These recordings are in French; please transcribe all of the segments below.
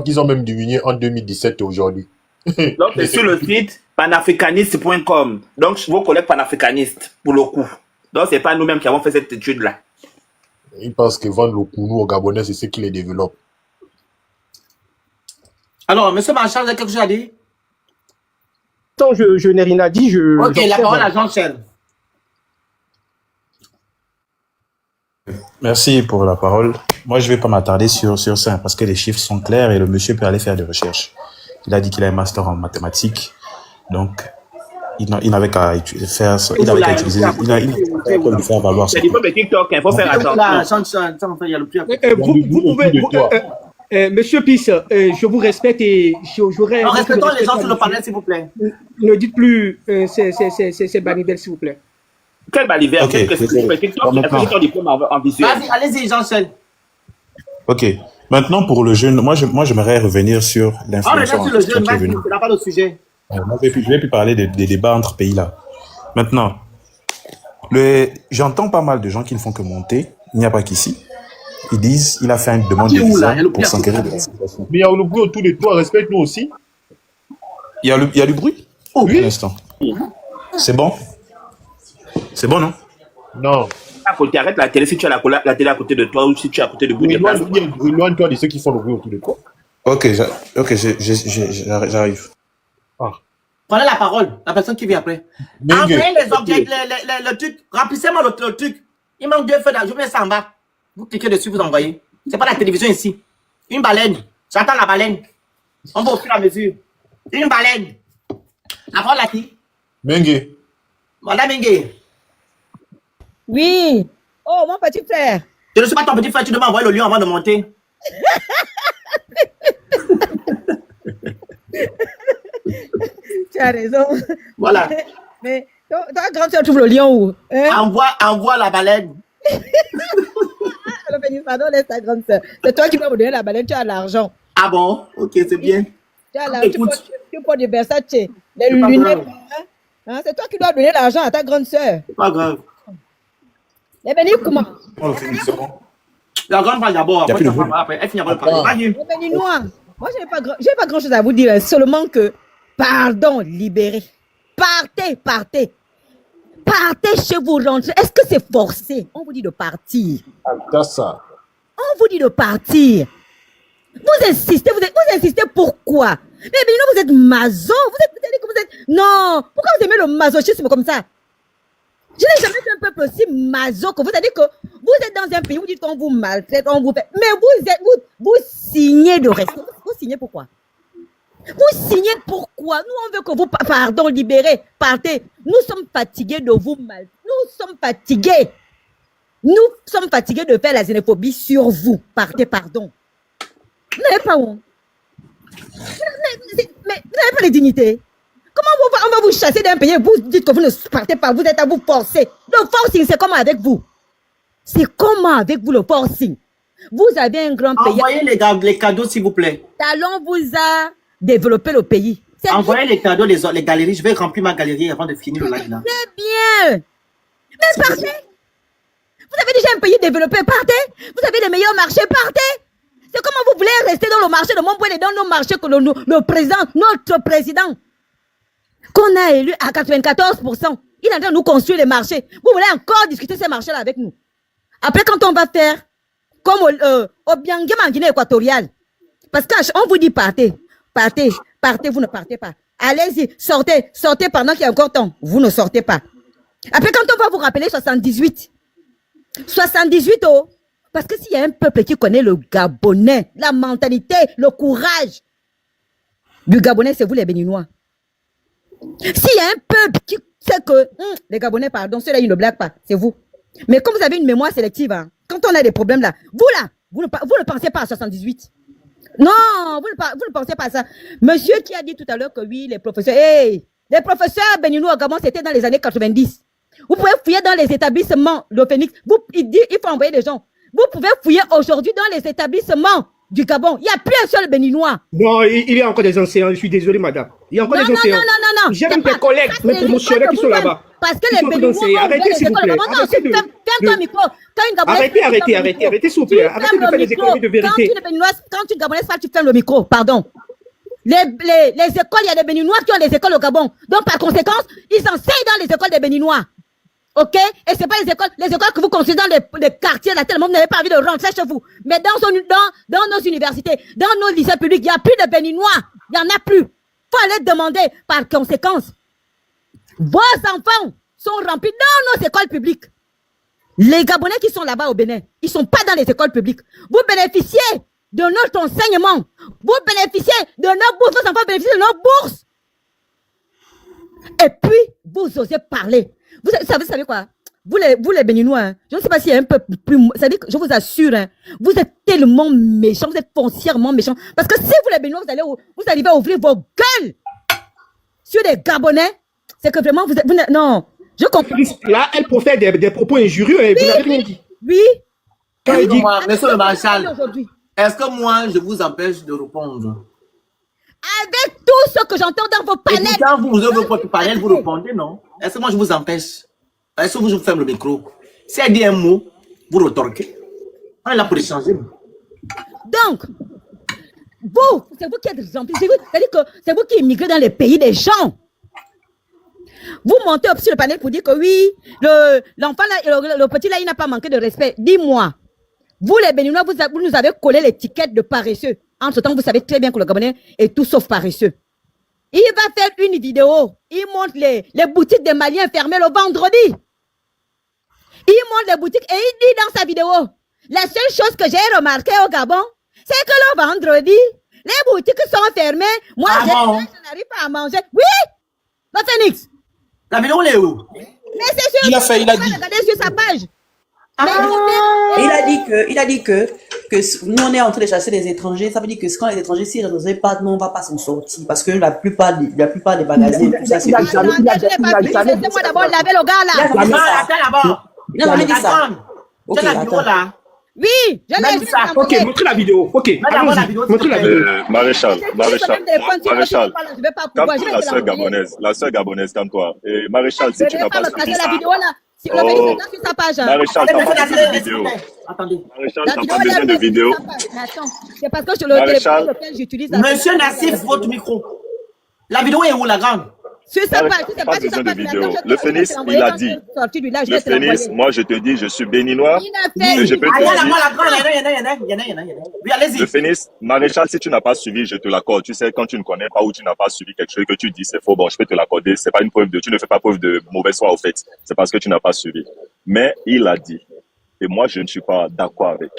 Ils ont même diminué en 2017 et aujourd'hui. Donc, c'est sur le site panafricaniste.com. Donc, vos collègues panafricanistes, pour le coup. Donc, c'est pas nous-mêmes qui avons fait cette étude-là. Ils pensent que vendre le kounou aux Gabonais, c'est ce qui les développe. Alors, monsieur Marchand, vous avez quelque chose à dire? Non, je n'ai rien à dire. Ok, la parole à Jean-Chel. Merci pour la parole. Moi, je ne vais pas m'attarder sur ça parce que les chiffres sont clairs et le monsieur peut aller faire des recherches. Il a dit qu'il a un master en mathématiques. Donc, il n'avait qu'à faire ça. Il n'avait qu'à utiliser. Il a le faire valoir ça. C'est du premier TikTok, il faut faire attention. Vous pouvez. Monsieur Pisse, je vous respecte et j'aurais. Respectons les gens sur le panel, s'il vous plaît. Ne dites plus c'est Banibel, s'il vous plaît. Quel Banibel? Ok. Qu'est-ce que c'est sur TikTok? Est-ce que ton diplôme en visuel? Vas-y, allez-y, Jean-Chel. Ok. Maintenant, pour le jeune, moi, j'aimerais revenir sur l'inflation. On revient sur le jeune, c'est pas d'autre sujet. Moi, je ne vais plus parler des débats entre pays là. Maintenant, j'entends pas mal de gens qui ne font que monter. Il n'y a pas qu'ici. Ils disent il a fait une demande de visa pour s'enquérir de la situation. Mais il y a le bruit autour de toi, respecte-nous aussi. Il y a du bruit? Oui. Un instant. C'est bon? C'est bon, non? Non. À côté, arrête la télé si tu as la télé à côté de toi ou si tu es à côté de bout de Éloigne-toi de ceux qui font le bruit autour de toi. Ok, j'arrive. Prenez la parole, la personne qui vient après. Envoyez les objets, le truc, remplissez-moi le truc. Il manque 2 feux, je mets ça en bas. Vous cliquez dessus, vous envoyez. C'est pas la télévision ici. Une baleine. J'entends la baleine. On va au fur et à mesure. Une baleine. La parole à qui? Mengue. Voilà, Mengue. Oui. Oh, mon petit frère. Je ne suis pas ton petit frère, tu dois m'envoyer le lion avant de monter. Tu as raison. Voilà. Mais toi, quand tu trouves le lion où? Hein? Envoie la baleine. Pardon, laisse ta grande soeur. C'est toi qui vas me donner la baleine, tu as l'argent. Ah bon? Ok, c'est bien. Tu as l'argent, tu portes des Versace, les lunettes. Hein? C'est toi qui dois donner l'argent à ta grande soeur. C'est pas grave. Les bénis, comment? La grande va d'abord, après, elle finira par parler. Les bénis noirs. Moi, je n'ai pas grand chose à vous dire, seulement que, pardon, libérez. Partez. Partez chez vous, rentrez. Est-ce que c'est forcé? On vous dit de partir. Ça. On vous dit de partir. Vous insistez pourquoi? Mais non, vous êtes maso. Vous êtes. Non. Pourquoi vous aimez le masochisme comme ça? Je n'ai jamais vu un peuple aussi maso que vous. C'est-à-dire que vous êtes dans un pays où vous dites qu'on vous maltraite, on vous fait. Mais vous signez de rester. Vous signez pourquoi? Vous signez pourquoi? Nous, on veut que vous, pardon, libérez, partez. Nous sommes fatigués de vous mal. Nous sommes fatigués. Nous sommes fatigués de faire la xénophobie sur vous. Partez, pardon. Vous n'avez pas honte. Mais vous n'avez pas de dignité. Comment on va vous chasser d'un pays et vous dites que vous ne partez pas, vous êtes à vous forcer. Le forcing, c'est comment avec vous? C'est comment avec vous le forcing? Vous avez un grand pays. Envoyez les cadeaux, s'il vous plaît. Talon vous a développé le pays. Envoyez les cadeaux, les galeries. Je vais remplir ma galerie avant de finir le live là. C'est bien. Mais partez. Vous avez déjà un pays développé, partez. Vous avez les meilleurs marchés, partez. C'est comment vous voulez rester dans le marché de mon point et dans nos marchés que le président, notre président, qu'on a élu à 94%, il est en train de nous construire les marchés. Vous voulez encore discuter ces marchés-là avec nous? Après, quand on va faire comme au Biangé en Guinée équatoriale, parce qu'on vous dit partez, vous ne partez pas. Allez-y, sortez pendant qu'il y a encore temps. Vous ne sortez pas. Après, quand on va vous rappeler 78, oh, parce que s'il y a un peuple qui connaît le Gabonais, la mentalité, le courage du Gabonais, c'est vous les Béninois. S'il y a un peuple qui sait que les Gabonais, pardon, ceux-là, ils ne blaguent pas, c'est vous. Mais comme vous avez une mémoire sélective, hein, quand on a des problèmes là, vous ne pensez pas à 78. Non, vous ne pensez pas à ça. Monsieur qui a dit tout à l'heure que oui, les professeurs béninois au Gabon, c'était dans les années 90. Vous pouvez fouiller dans les établissements, le Phoenix. Il faut envoyer des gens. Vous pouvez fouiller aujourd'hui dans les établissements du Gabon. Il n'y a plus un seul Béninois. Non, il y a encore des enseignants. Je suis désolé, madame. Il y a encore Non, des non, non, enseignants. non, non. J'ai Y a même pas- des collègues, ça, mes c'est les promotionnaires qui écoles sont de là-bas. Parce que Qui les sont Béninois d'enseigner. ont Arrêtez, ouvert s'il les vous écoles. plaît. Non, non, Arrêtez de... ferme ton micro. Quand une Gabonaise Arrêtez, ferme arrêtez, ton arrêtez, micro. arrêtez, s'il vous Tu plaît. fermes Arrêtez de le faire des micro. économies de Quand vérité. une Gabonaise parle, tu fermes le micro. Pardon. Les écoles, il y a des Béninois qui ont des écoles au Gabon. Donc, par conséquent, ils enseignent dans les écoles des Béninois. Ok? Et c'est pas les écoles que vous construisez dans les quartiers, là, tellement vous n'avez pas envie de rentrer chez vous. Mais dans nos universités, dans nos lycées publics, il n'y a plus de Béninois. Il n'y en a plus. Faut aller demander par conséquence. Vos enfants sont remplis dans nos écoles publiques. Les Gabonais qui sont là-bas au Bénin, ils ne sont pas dans les écoles publiques. Vous bénéficiez de notre enseignement. Vous bénéficiez de nos bourses. Vos enfants bénéficient de nos bourses. Et puis, vous osez parler. Vous savez quoi? Vous les Béninois, hein, je ne sais pas s'il y a un peu plus... C'est-à-dire que je vous assure, hein, vous êtes tellement méchants, vous êtes foncièrement méchants. Parce que si vous les Béninois, vous arrivez à ouvrir vos gueules sur les Gabonais, c'est que vraiment, non, je comprends. Là, elle profère des propos injurieux et vous n'avez rien dit. Oui. Quand elle dit... Monsieur le Marshal, Aujourd'hui. est-ce que moi, je vous empêche de répondre? Avec tout ce que j'entends dans vos Et panels. quand vous ouvrez votre panel, vous répondez, non? Est-ce que moi, je vous empêche? Est-ce que je vous ferme le micro? Si elle dit un mot, vous retorquez. On est là pour échanger. Donc, c'est vous qui êtes remplis. C'est-à-dire que c'est vous qui immigrez dans les pays des gens. Vous montez sur le panel pour dire que oui, l'enfant là, le petit là, il n'a pas manqué de respect. Dis-moi, vous les Béninois, vous nous avez collé l'étiquette de paresseux. Entre-temps, vous savez très bien que le Gabonais est tout sauf paresseux. Il va faire une vidéo. Il montre les boutiques des Maliens fermées le vendredi. Il montre les boutiques et il dit dans sa vidéo, la seule chose que j'ai remarqué au Gabon, c'est que le vendredi, les boutiques sont fermées. Moi, je n'arrive pas à manger. Oui, le Phoenix. La vidéo, elle est où? Mais c'est sûr. Il a fait, il a dit. Regardez sur sa page. Il a dit que nous on est en train de chasser les étrangers. Ça veut dire que quand les étrangers s'y retrouvent pas, nous on va pas s'en sortir parce que la plupart des magasins, tout ça c'est. Laissez-moi d'abord laver le gars là. Attends d'abord. Il n'a jamais dit ça. Ok, C'est la vidéo attends. là. Oui, je l'ai Même vu. ça. Ok, montrez la vidéo. Ok, Madame, la allons-y. vidéo, Montrez la s'il te vidéo. plaît. Maréchal, Je vais pas pouvoir. calme-toi la sœur gabonaise, calme-toi. Et Maréchal, si Je tu vais n'as pas pas me casser suivi la ça, vidéo là. Si le Félix est là sur sa page. Maréchal, t'as pas besoin de vidéo. Attendez. Maréchal, La t'as vidéo pas besoin de vidéo. Mais attends, c'est parce que sur le Maréchal. téléphone lequel j'utilise. Monsieur Nassif, votre micro. La vidéo est où, la grande? Sur sa page, Maréchal, pas besoin de vidéo. Le Phoenix, il a dit. Le Phoenix, moi je te dis, je suis béninois. Et je peux te Allez, la dire. grande, il y en a. Oui, allez-y. Le Phoenix, Maréchal, si tu n'as pas suivi, je te l'accorde. Tu sais, quand tu ne connais pas ou tu n'as pas suivi quelque chose que tu dis, c'est faux. Bon, je peux te l'accorder. C'est pas une preuve tu ne fais pas preuve de mauvaise foi, au fait. C'est parce que tu n'as pas suivi. Mais il a dit. Et moi, je ne suis pas d'accord avec.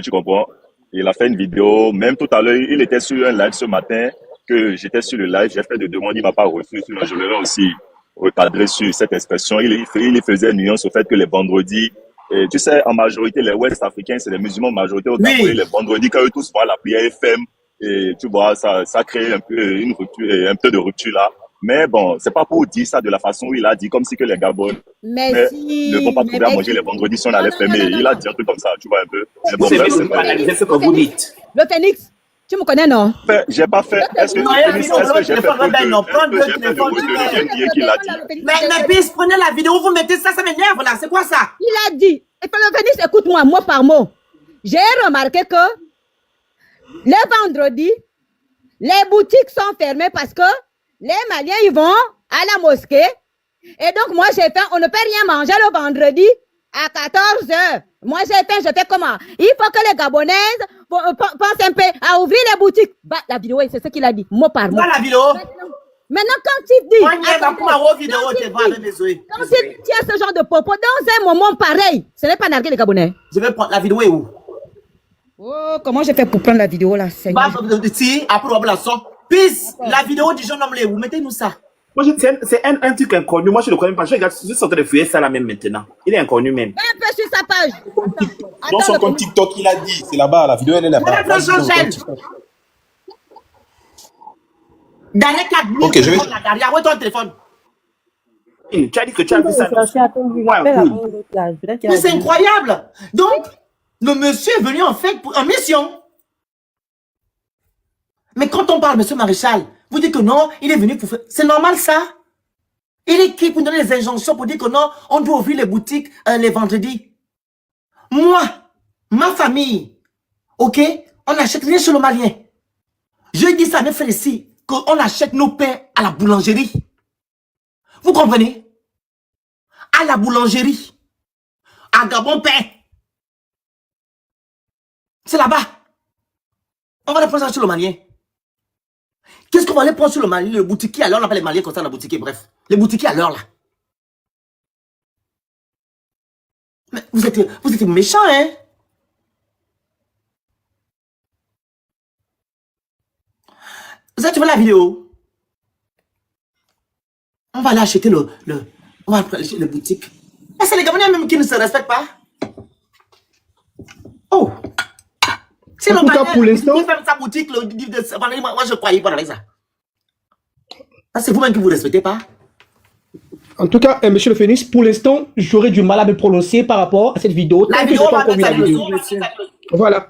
Tu comprends? Il a fait une vidéo. Même tout à l'heure, il était sur un live ce matin, que j'étais sur le live. J'ai fait des demandes. Il m'a pas reçu. Sinon, je l'aurais aussi recadré sur cette expression. Il faisait nuance au fait que les vendredis, et tu sais, en majorité, les Ouest africains, c'est les musulmans majorité au Gabon. Les vendredis, quand eux tous voient la prière FM, et tu vois, ça crée un peu une rupture, un peu de rupture là. Mais bon, c'est pas pour dire ça de la façon où il a dit, comme si que les Gabonais ne vont pas trouver à manger les vendredis si on allait fermer. Il a dit un truc comme ça, tu vois un peu. Mais bon, bref, c'est pas C'est ce que vous dites. Le Phoenix, tu me connais, non? J'ai pas fait. Est-ce que j'ai fait preuve de bien qu'il a dit? Mais bis, prenez la vidéo, vous mettez ça m'énerve là. C'est quoi ça? Il a dit, et le Phoenix, écoute-moi, mot par mot. J'ai remarqué que le vendredi, les boutiques sont fermées parce que les Maliens, ils vont à la mosquée. Et donc, moi, j'ai fait, on ne peut rien manger le vendredi à 14 h. Moi, j'ai fait comment? Il faut que les Gabonaises pensent un peu à ouvrir les boutiques. Bah, la vidéo, c'est ce qu'il a dit, mot par mot. Voilà la vidéo. Maintenant, quand il dit... Moi, il y a une vidéo, tu vas aller désolé. Quand il tient ce genre de propos, dans un moment pareil, ce n'est pas narguer les Gabonais. Je vais prendre la vidéo est où? Oh, comment j'ai fait pour prendre la vidéo là, Seigneur? Si, après, on la sort. Puis, la vidéo du jeune homme, vous mettez-nous ça. Moi, c'est un truc inconnu. Moi, je le connais pas. Je regarde, je suis en train de fouiller ça là même maintenant. Il est inconnu même. Un peu sur sa page. Dans son compte TikTok, il a dit. C'est là-bas, la vidéo, elle est là-bas. Dans les 4 minutes, Ok, je vais. Regarde, où est ton téléphone? Tu as dit que tu as vu ça. Mais c'est incroyable. Donc, le monsieur est venu en fait en mission. Mais quand on parle, monsieur Maréchal, vous dites que non, il est venu pour faire... C'est normal ça? Il est qui pour donner les injonctions pour dire que non, on doit ouvrir les boutiques les vendredis? Moi, ma famille, ok, on n'achète rien chez le Malien. Je dis ça à mes frères ici, qu'on achète nos pains à la boulangerie. Vous comprenez? À la boulangerie. À Gabon Pain. C'est là-bas. On va les prendre ça sur le Malien. Qu'est-ce qu'on va aller prendre sur le Malien? Le boutiquier, alors on appelle les Maliens comme ça, le boutiquier, bref. Les boutiquiers à l'heure là. Mais vous êtes méchants, hein? Vous avez vu la vidéo? On va aller acheter on va aller le boutique. Mais c'est les Gabonais même qui ne se respectent pas. Oh! C'est En tout cas, pour l'instant... sa boutique, moi je croyais pas avec ça. Ça, c'est vous-même qui vous respectez pas. En tout cas, monsieur le Phénix, pour l'instant, j'aurais du mal à me prononcer par rapport à cette vidéo. La vidéo, on va mettre ça la vidéo. Voilà.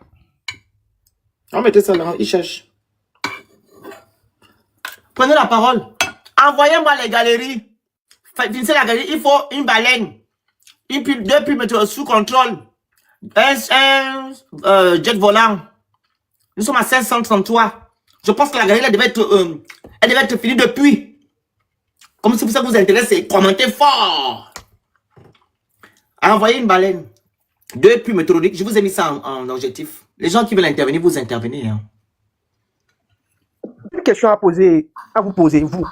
On mettait ça là, il cherche. Prenez la parole. Envoyez-moi les galeries. Finissez la galerie, il faut une baleine. Deux pulls sous contrôle. Un jet volant. Nous sommes à 533. Je pense que la galerie, elle devait être finie depuis. Comme si ça vous intéresse, commentez fort. Envoyez une baleine. 2 pulls météorologiques. Je vous ai mis ça en objectif. Les gens qui veulent intervenir, vous intervenez. Hein. Une question à vous poser, vous.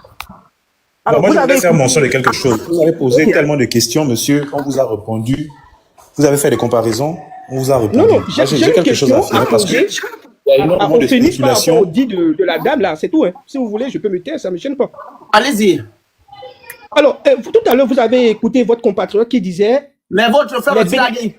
Alors, moi, je voulais faire mention de quelque chose. Vous avez posé tellement de questions, monsieur, on vous a répondu. Vous avez fait des comparaisons, on vous a répondu. Non, j'ai quelque chose à faire parce que il y a énormément de spéculation. Par rapport au dit de la dame, là, c'est tout. Hein. Si vous voulez, je peux me taire, ça ne me gêne pas. Allez-y. Alors, tout à l'heure, vous avez écouté votre compatriote qui disait... Mais votre frère aussi l'a dit.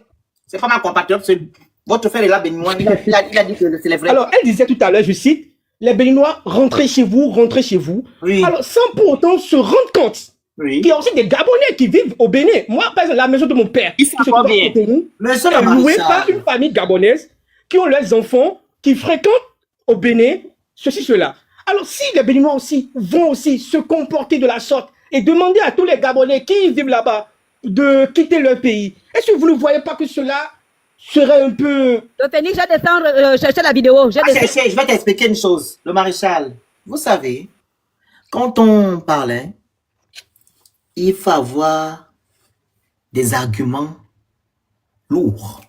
C'est pas ma compatriote, c'est votre frère est là, béninois. Il a dit que c'est les vrais. Alors, elle disait tout à l'heure, je cite, les Béninois, rentrez chez vous, rentrez chez vous. Oui. Alors, sans pour autant se rendre compte qu'il y a aussi des Gabonais qui vivent au Bénin. Moi, par exemple, la maison de mon père, Ils sont pas bien. Mais ça, est louée par une famille gabonaise qui ont leurs enfants, qui fréquentent au Bénin, ceci, cela. Alors, si les Béninois aussi vont aussi se comporter de la sorte et demander à tous les Gabonais qui vivent là-bas de quitter leur pays, est-ce que vous ne voyez pas que cela serait un peu... Le Phénix, je vais descendre chercher la vidéo. Je vais t'expliquer une chose. Le maréchal, vous savez, quand on parlait, il faut avoir des arguments lourds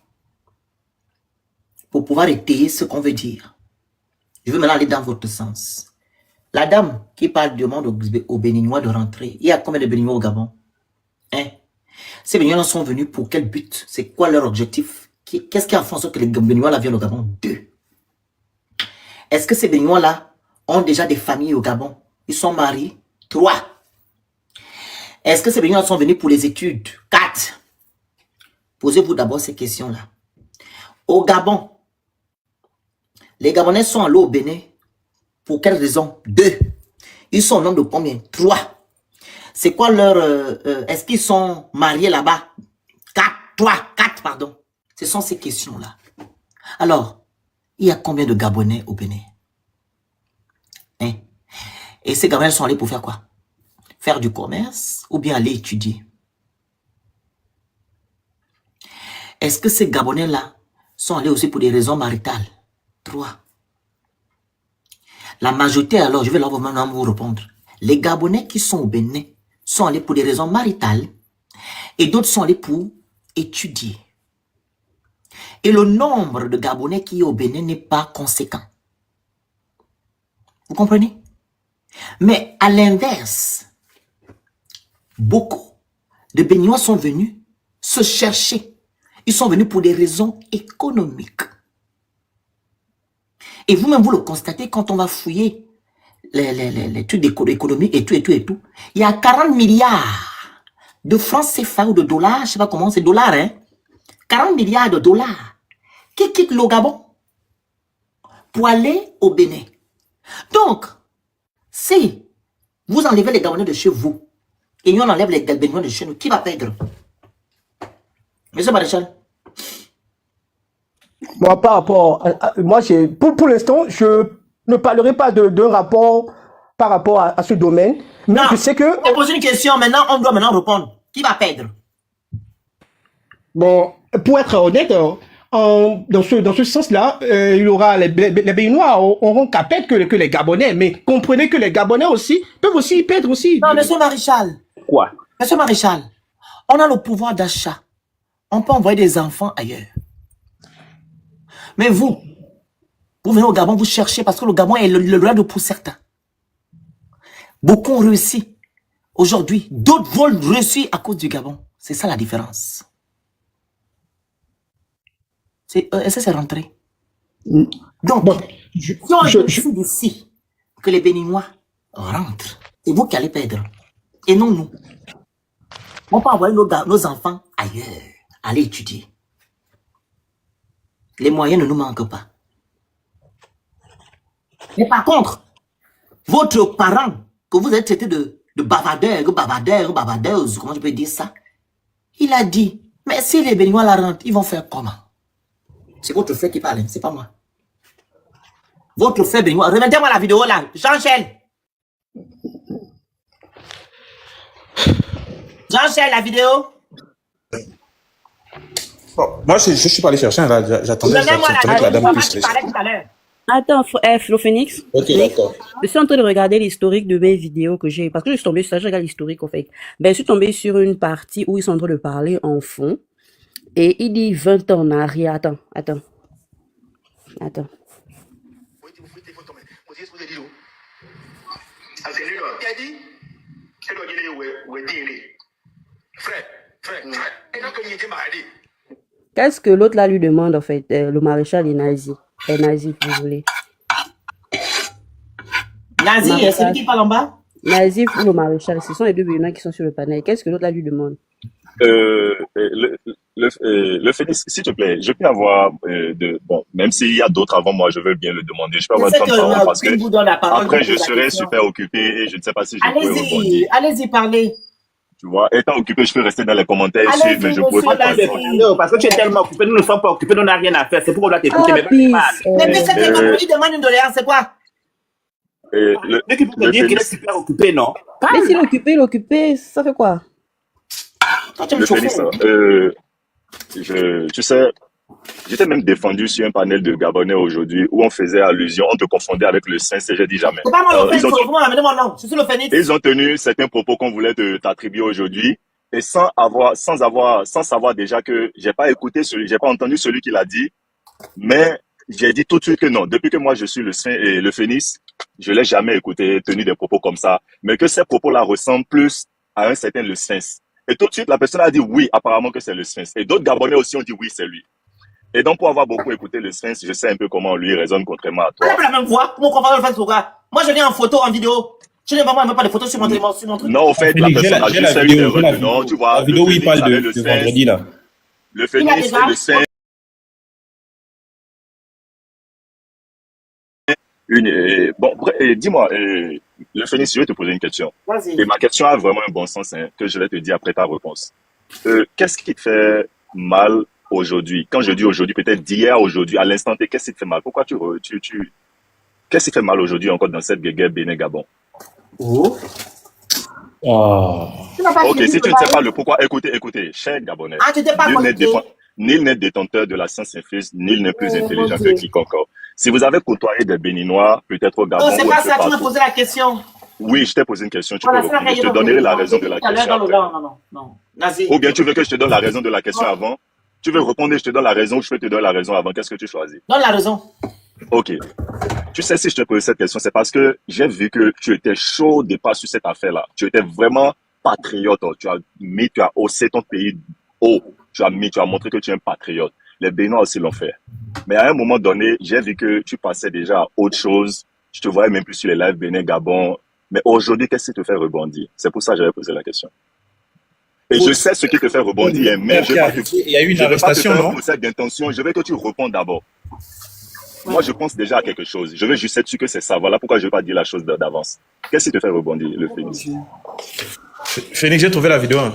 pour pouvoir étayer ce qu'on veut dire. Je veux maintenant aller dans votre sens. La dame qui parle demande aux Béninois de rentrer. Il y a combien de Béninois au Gabon? Hein? Ces Béninois sont venus pour quel but? C'est quoi leur objectif? Qu'est-ce qui a fait en sorte que les Béninois là viennent au Gabon? 2. Est-ce que ces Béninois là ont déjà des familles au Gabon? Ils sont mariés? 3. Est-ce que ces Béninois sont venus pour les études? 4. Posez-vous d'abord ces questions-là. Au Gabon, les Gabonais sont allés au Bénin. Pour quelle raison? 2. Ils sont au nombre de combien? 3. C'est quoi leur... est-ce qu'ils sont mariés là-bas? 4, pardon. Ce sont ces questions-là. Alors, il y a combien de Gabonais au Bénin? Hein? Et ces Gabonais sont allés pour faire quoi? Faire du commerce ou bien aller étudier? Est-ce que ces Gabonais-là sont allés aussi pour des raisons maritales? 3. La majorité, alors, je vais là maintenant vous répondre. Les Gabonais qui sont au Bénin sont allés pour des raisons maritales et d'autres sont allés pour étudier. Et le nombre de Gabonais qui est au Bénin n'est pas conséquent. Vous comprenez? Mais à l'inverse, beaucoup de Béninois sont venus se chercher. Ils sont venus pour des raisons économiques. Et vous-même, vous le constatez quand on va fouiller les trucs économiques et tout. Il y a 40 milliards de francs CFA ou de dollars, je ne sais pas comment, c'est dollars, hein? 40 milliards de dollars qui quittent le Gabon pour aller au Bénin. Donc, si vous enlevez les Gabonais de chez vous et nous on enlève les Béninois de chez nous, qui va perdre? Monsieur Maréchal. Moi, par rapport... moi, pour l'instant, ne parlerai pas d'un rapport par rapport à ce domaine, mais Non, je sais que... on pose une question, maintenant, on doit maintenant répondre. Qui va perdre? Bon, pour être honnête, dans ce sens-là, il y aura les Béninois auront qu'à perdre que les Gabonais, mais comprenez que les Gabonais aussi peuvent aussi perdre aussi. Non, monsieur Maréchal. Quoi? Monsieur Maréchal, on a le pouvoir d'achat. On peut envoyer des enfants ailleurs. Mais vous venez au Gabon, vous cherchez parce que le Gabon est le roi de pour certains. Beaucoup ont réussi. Aujourd'hui, d'autres vont réussir à cause du Gabon. C'est ça la différence. Est-ce que c'est rentré? Donc, Bon, si on décide d'ici que les Béninois rentrent, c'est vous qui allez perdre. Et non nous. On peut envoyer nos enfants ailleurs, aller étudier. Les moyens ne nous manquent pas. Mais par contre, votre parent, que vous êtes traité de bavardeuse, comment je peux dire ça? Il a dit, mais si les Béninois la rentrent, ils vont faire comment? C'est votre frère qui parle, c'est pas moi. Votre frère Béninois, remettez-moi la vidéo là, Jean-Chel. Jean-Chel, la vidéo. Bon, moi, je suis pas allé chercher, là. J'attendais que la dame puisse laisser. Attends, Flo Phoenix. Ok, d'accord. Je suis en train de regarder l'historique de mes vidéos que j'ai. Parce que je suis tombée sur ça, je regarde l'historique en fait. Ben, je suis tombée sur une partie où ils sont en train de parler en fond. Et il dit 20 ans en arrière. Attends. Qu'est-ce que l'autre là lui demande en fait? Le maréchal est nazi. Est nazi, vous voulez. Nazi, c'est lui qui parle en bas? Nazi ou le maréchal, ce sont les deux Béninois qui sont sur le panel. Qu'est-ce que l'autre là lui demande? Le Phoenix, s'il te plaît, je peux avoir bon, même s'il y a d'autres avant moi, je veux bien le demander. Je peux avoir temps de parole parce que après je serai super occupé et je ne sais pas si je pourrais rebondir. Allez-y, parlez. Tu vois, étant occupé, je peux rester dans les commentaires et suivre, mais je pourrais pas Non, parce que tu es tellement occupé, nous ne sommes pas occupés, nous n'avons rien à faire. C'est pourquoi on doit t'écouter. Mais puis cette il demande une doléance, c'est quoi? Mais qui peut te dire qu'il est super occupé, non? Mais s'il est occupé, ça fait quoi? Le Phoenix, tu sais, j'étais même défendu sur un panel de Gabonais aujourd'hui où on faisait allusion, on te confondait avec le Saint, et j'ai dit jamais. C'est pas moi le Phoenix, amenez mon nom, je suis le Phoenix. Ils ont tenu certains propos qu'on voulait t'attribuer aujourd'hui et sans savoir déjà que j'ai pas entendu celui qui l'a dit, mais j'ai dit tout de suite que non. Depuis que moi je suis le Saint et le Phoenix, je l'ai jamais écouté tenir des propos comme ça, mais que ces propos-là ressemblent plus à un certain le Saint. Et tout de suite, la personne a dit oui, apparemment que c'est le Sphinx. Et d'autres Gabonais aussi ont dit oui, c'est lui. Et donc, pour avoir beaucoup écouté le Sphinx, je sais un peu comment lui raisonne contrairement à toi. On n'a pas la même voix. Comment on va faire ce gars? Moi, je viens en photo, en vidéo. Je n'ai vraiment pas de photos sur mon truc. Non, en fait, la personne a juste fait une erreur de nom. Tu vois, la vidéo où il parle de vendredi, là. Le Phoenix et le Sphinx. Bon, dis-moi, le Phoenix, je vais te poser une question. Vas-y. Et ma question a vraiment un bon sens, hein, que je vais te dire après ta réponse. Qu'est-ce qui te fait mal aujourd'hui? Quand je dis aujourd'hui, peut-être d'hier à aujourd'hui, à l'instant T, qu'est-ce qui te fait mal? Pourquoi qu'est-ce qui te fait mal aujourd'hui encore dans cette guerre Bénin-Gabon? Oh. Ok, si tu ne sais pas le pourquoi, écoutez, cher Gabonais, tu t'es pas nul n'est détenteur de la science infuse, nul n'est plus intelligent que quiconque. Si vous avez côtoyé des Béninois, peut-être au Gabon. Non, c'est pas ça, tu m'as posé la question. Oui, je t'ai posé une question, tu peux répondre. Je te donnerai la raison de la question. Non. Nazi. Ou bien tu veux que je te donne la raison de la question avant? Tu veux répondre et je te donne la raison ou je peux te donner la raison avant? Qu'est-ce que tu choisis? Donne la raison. Ok. Tu sais, si je te pose cette question, c'est parce que j'ai vu que tu étais chaud au départ sur cette affaire-là. Tu étais vraiment patriote. Tu as haussé ton pays haut. Tu as montré que tu es un patriote. Les Béninois aussi l'ont fait. Mais à un moment donné, j'ai vu que tu passais déjà à autre chose. Je te voyais même plus sur les lives Bénin-Gabon. Mais aujourd'hui, qu'est-ce qui te fait rebondir? C'est pour ça que j'avais posé la question. Et je sais ce qui te fait rebondir, mais il y a eu une arrestation, non? D'intention. Je veux que tu répondes d'abord. Moi, je pense déjà à quelque chose. Je veux juste être sûr que c'est ça. Voilà pourquoi je ne vais pas dire la chose d'avance. Qu'est-ce qui te fait rebondir, le Phoenix? Phoenix, j'ai trouvé la vidéo. Hein.